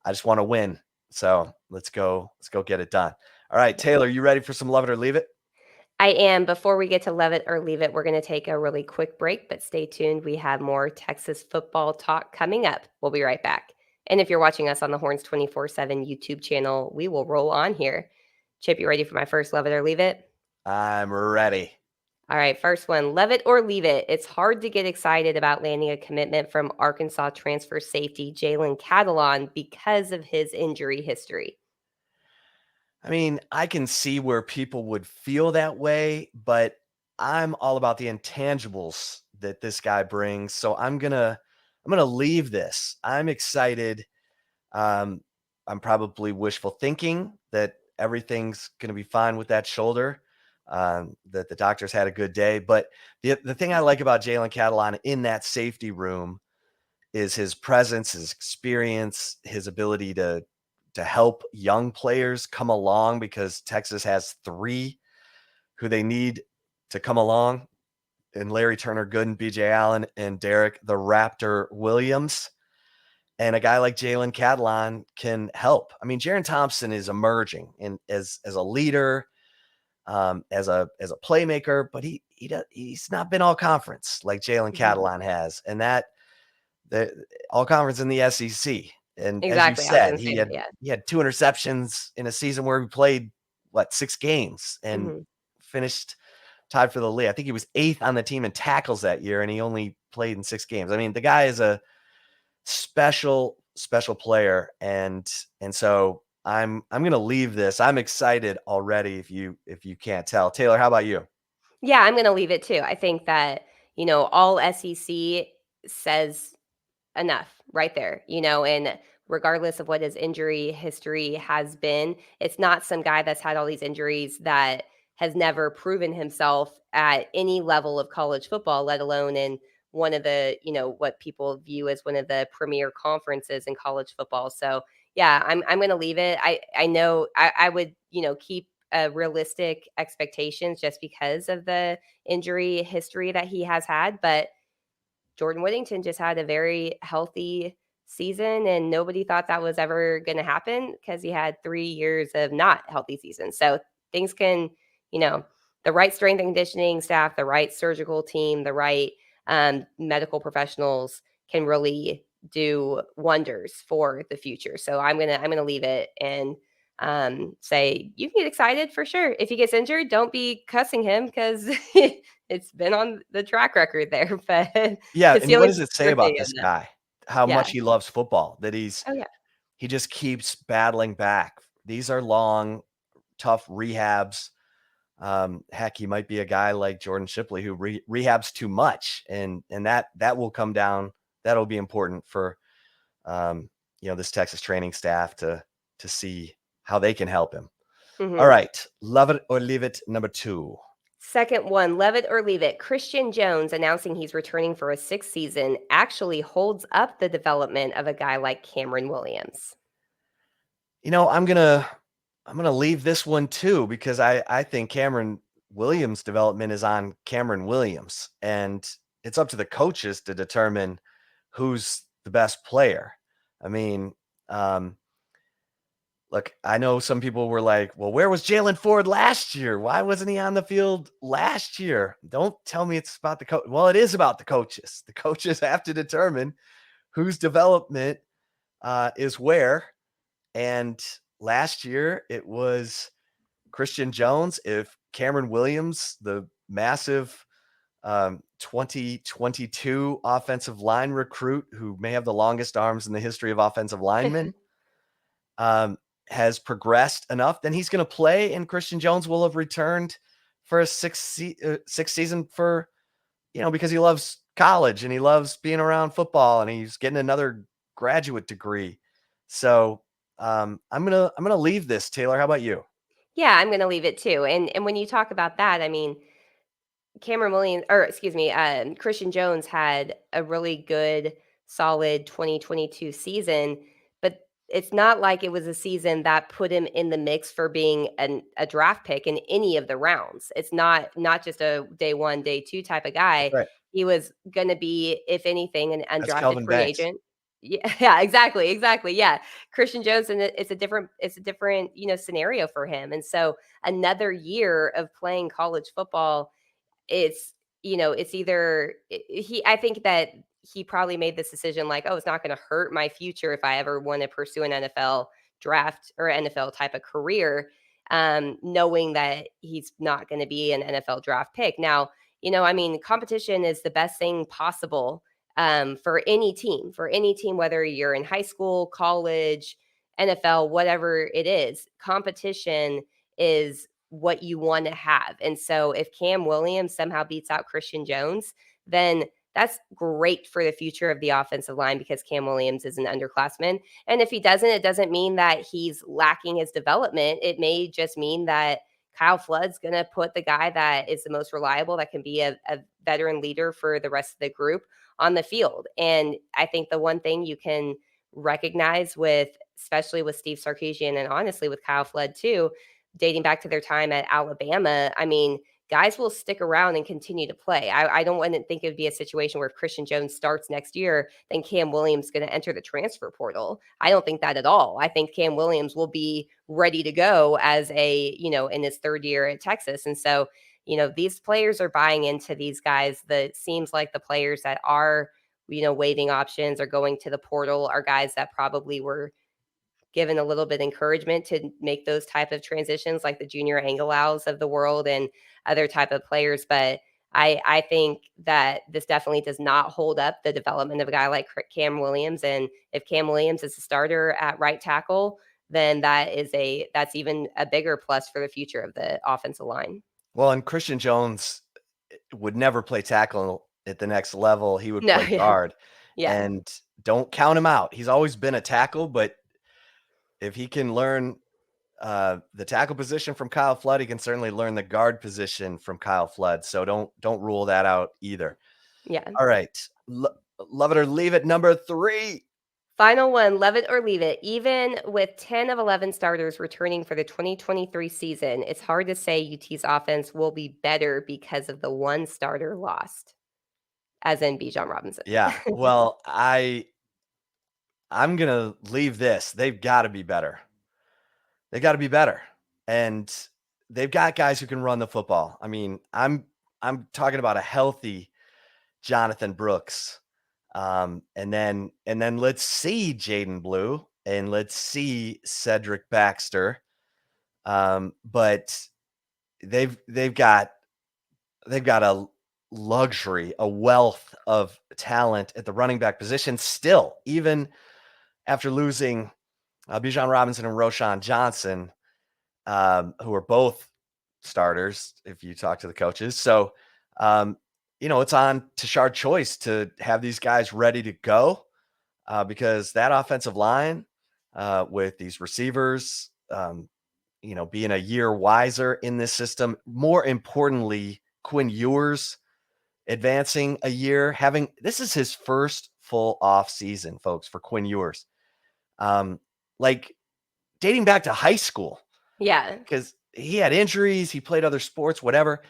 I just want to win. So let's go get it done." All right, Taylor, you ready for some love it or leave it? I am. Before we get to love it or leave it, we're going to take a really quick break, but stay tuned. We have more Texas football talk coming up. We'll be right back. And if you're watching us on the Horns 24/7 YouTube channel, we will roll on here. Chip, you ready for my first love it or leave it? I'm ready. All right, first one, love it or leave it. It's hard to get excited about landing a commitment from Arkansas transfer safety Jalen Catalon because of his injury history. I mean, I can see where people would feel that way, but I'm all about the intangibles that this guy brings. So I'm gonna leave this. I'm excited. Um, I'm probably wishful thinking that everything's gonna be fine with that shoulder. That the doctors had a good day. But the thing I like about Jalen Catalan in that safety room is his presence, his experience, his ability to help young players come along because Texas has 3 who they need to come along, and Larry Turner Gooden, BJ Allen, and Derek the Raptor Williams. And a guy like Jalen Catalan can help. I mean, Jaron Thompson is emerging and as a leader, as a playmaker, but he's not been all conference like Jalen Mhm. Catalan has, and that the all conference in the SEC. And as you Exactly. I was said, going to say, yeah. he had 2 interceptions in a season where he played 6 games and Mhm. finished tied for the lead. I think he was 8th on the team in tackles that year, and he only played in 6 games. I mean, the guy is a special player, and so I'm gonna leave this. I'm excited already if you can't tell. Taylor, how about you? Yeah, I'm going to leave it too. I think that, all SEC says enough right there, and regardless of what his injury history has been, it's not some guy that's had all these injuries that has never proven himself at any level of college football, let alone in one of the, what people view as one of the premier conferences in college football. So yeah, I'm gonna leave it. I know I would, keep realistic expectations just because of the injury history that he has had, but Jordan Whittington just had a very healthy season, and nobody thought that was ever going to happen because he had 3 years of not healthy seasons. So things can, you know, the right strength and conditioning staff, the right surgical team, the right medical professionals can really do wonders for the future. So I'm gonna leave it and say you can get excited for sure. If he gets injured, don't be cussing him because it's been on the track record there. But Yeah, it's the and what only does it say good thing about of this that. guy? How Yeah. much he loves football, that Oh yeah. he just keeps battling back. These are long, tough rehabs. Heck, he might be a guy like Jordan Shipley who rehabs too much, and that will come down. That'll be important for um, this Texas training staff to see how they can help him. All hmm right, love it or leave it. Number 2. Second one, love it or leave it. Christian Jones announcing he's returning for a sixth season actually holds up the development of a guy like Cameron Williams. I'm gonna leave this one too because I think Cameron Williams' development is on Cameron Williams, and it's up to the coaches to determine who's the best player. I mean, um, look, I know some people were like, "Well, where was Jalen Ford last year? Why wasn't he on the field last year?" Don't tell me it's about the coach. Well, it is about the coaches. The coaches have to determine whose development is where. And last year, it was Christian Jones. If Cameron Williams, the massive 2022 offensive line recruit who may have the longest arms in the history of offensive linemen, um, has progressed enough, then he's going to play, and Christian Jones will have returned for a sixth season for because he loves college and he loves being around football and he's getting another graduate degree. So I'm gonna leave this. Taylor, how about you? Yeah, I'm gonna leave it too. And when you talk about that, I mean, Cameron Williams, or excuse me, Christian Jones had a really good, solid 2022 season, but it's not like it was a season that put him in the mix for being a draft pick in any of the rounds. It's not just a day one, day two type of That's guy. right. He was going to be, if anything, an That's undrafted Kelvin free Banks. agent. Yeah, exactly. Yeah. Christian Jones, and it's a different, scenario for him. And so another year of playing college football, it's it's either he I think that he probably made this decision like, oh, it's not going to hurt my future if I ever want to pursue an NFL draft or NFL type of career, knowing that he's not going to be an NFL draft pick. Now, I mean, competition is the best thing possible, for any team, whether you're in high school, college, NFL, whatever it is. Competition is what you want to have. And so if Cam Williams somehow beats out Christian Jones, then that's great for the future of the offensive line because Cam Williams is an underclassman. And if he doesn't, it doesn't mean that he's lacking his development. It may just mean that Kyle Flood's going to put the guy that is the most reliable, that can be a veteran leader for the rest of the group, on the field. And I think the one thing you can recognize with, especially with Steve Sarkisian and honestly with Kyle Flood too, dating back to their time at Alabama, I mean, guys will stick around and continue to play. I don't want to think it would be a situation where if Christian Jones starts next year, then Cam Williams is going to enter the transfer portal. I don't think that at all. I think Cam Williams will be ready to go as in his third year at Texas. And so, these players are buying into these guys. That seems like the players that are, waiving options or going to the portal are guys that probably were given a little bit of encouragement to make those type of transitions, like the Junior Angelaus of the world and other type of players. But I think that this definitely does not hold up the development of a guy like Cam Williams. And if Cam Williams is a starter at right tackle, then that's even a bigger plus for the future of the offensive line. Well, and Christian Jones would never play tackle at the next level. He would No, play yeah, guard. yeah, And don't count him out. He's always been a tackle, but if he can learn the tackle position from Kyle Flood, he can certainly learn the guard position from Kyle Flood. So don't rule that out either. yeah. All right. Love it or leave it. Number 3. Final one, love it or leave it. Even with 10 of 11 starters returning for the 2023 season, it's hard to say UT's offense will be better because of the one starter lost, as in Bijan Robinson. Yeah. Well, I'm gonna leave this. They've got to be better. They got to be better. And they've got guys who can run the football. I mean, I'm talking about a healthy Jonathan Brooks. And then let's see Jaden Blue and let's see Cedric Baxter. But they've got a luxury, a wealth of talent at the running back position still, even after losing Bijan Robinson and Roschon Johnson, who are both starters if you talk to the coaches. So, it's on Tashard Choice to have these guys ready to go, because that offensive line, with these receivers, being a year wiser in this system, more importantly, Quinn Ewers advancing a year, this is his first full off season, folks, for Quinn Ewers. Like dating back to high school. Yeah. Because he had injuries, he played other sports, whatever.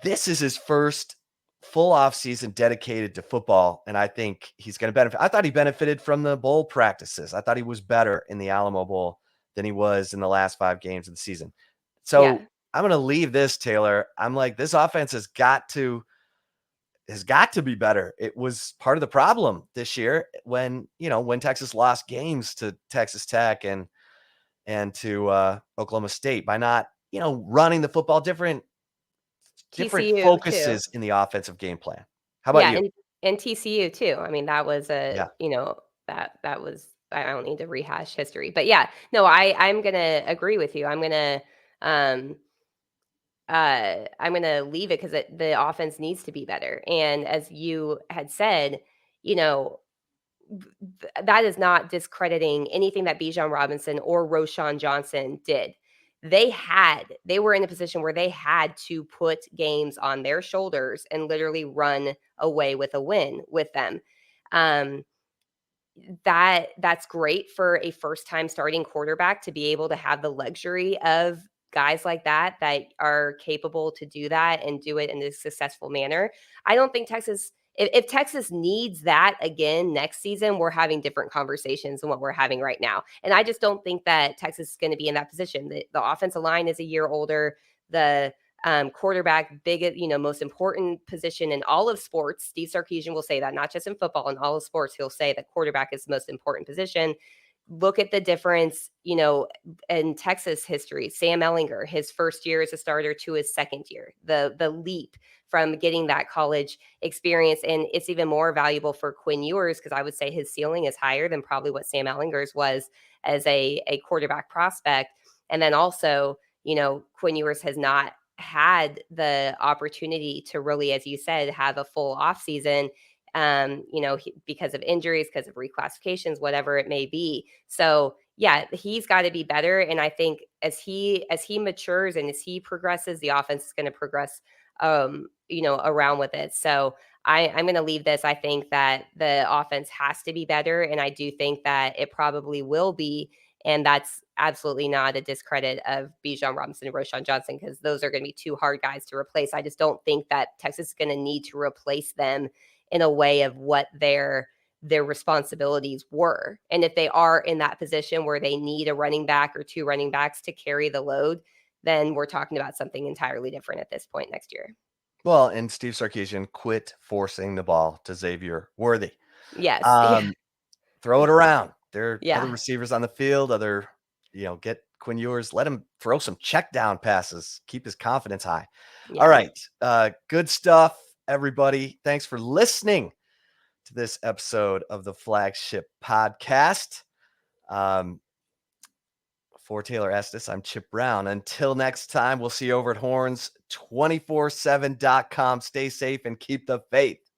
This is his first full off season dedicated to football, and I think he's going to benefit. I thought he benefited from the bowl practices. I thought he was better in the Alamo Bowl than he was in the last 5 games of the season. So Yeah. I'm going to leave this, Taylor. I'm like, this offense has got to be better. It was part of the problem this year when Texas lost games to Texas Tech and to Oklahoma State by not, running the football, different TCU too. focuses in the offensive game plan. How about Yeah, you? and TCU too. I mean, that was Yeah. that was, I don't need to rehash history. But yeah, no, I'm gonna agree with you. Um I'm gonna leave it because the offense needs to be better. And as you had said, you know, that is not discrediting anything that Bijan Robinson or Roschon Johnson did. They were in a position where they had to put games on their shoulders and literally run away with a win with them. Um, that's great for a first time starting quarterback to be able to have the luxury of guys like that are capable to do that and do it in a successful manner. I don't think Texas if Texas needs that again next season, we're having different conversations than what we're having right now. And I just don't think that Texas is going to be in that position. The offensive line is a year older. The quarterback, most important position in all of sports. Steve Sarkisian will say that, not just in football, in all of sports, he'll say that quarterback is the most important position. Look at the difference, in Texas history. Sam Ehlinger, his first year as a starter to his second year, the leap from getting that college experience. And it's even more valuable for Quinn Ewers because I would say his ceiling is higher than probably what Sam Ehlinger's was as a quarterback prospect. And then also, Quinn Ewers has not had the opportunity to really, as you said, have a full offseason, because of injuries, because of reclassifications, whatever it may be. So yeah, he's got to be better. And I think as he matures and as he progresses, the offense is going to progress, around with it. So I'm going to leave this. I think that the offense has to be better. And I do think that it probably will be. And that's absolutely not a discredit of Bijan Robinson and Roschon Johnson, because those are going to be two hard guys to replace. I just don't think that Texas is going to need to replace them in a way of what their responsibilities were. And if they are in that position where they need a running back or two running backs to carry the load, then we're talking about something entirely different at this point next year. Well, and Steve Sarkisian, quit forcing the ball to Xavier Worthy. Yes. Yeah. Throw it around. There are other Yeah. receivers on the field, get Quinn Ewers, let him throw some check down passes, keep his confidence high. Yeah. All right. Good stuff, everybody. Thanks for listening to this episode of the Flagship Podcast. For Taylor Estes, I'm Chip Brown. Until next time, we'll see you over at horns247.com. Stay safe and keep the faith.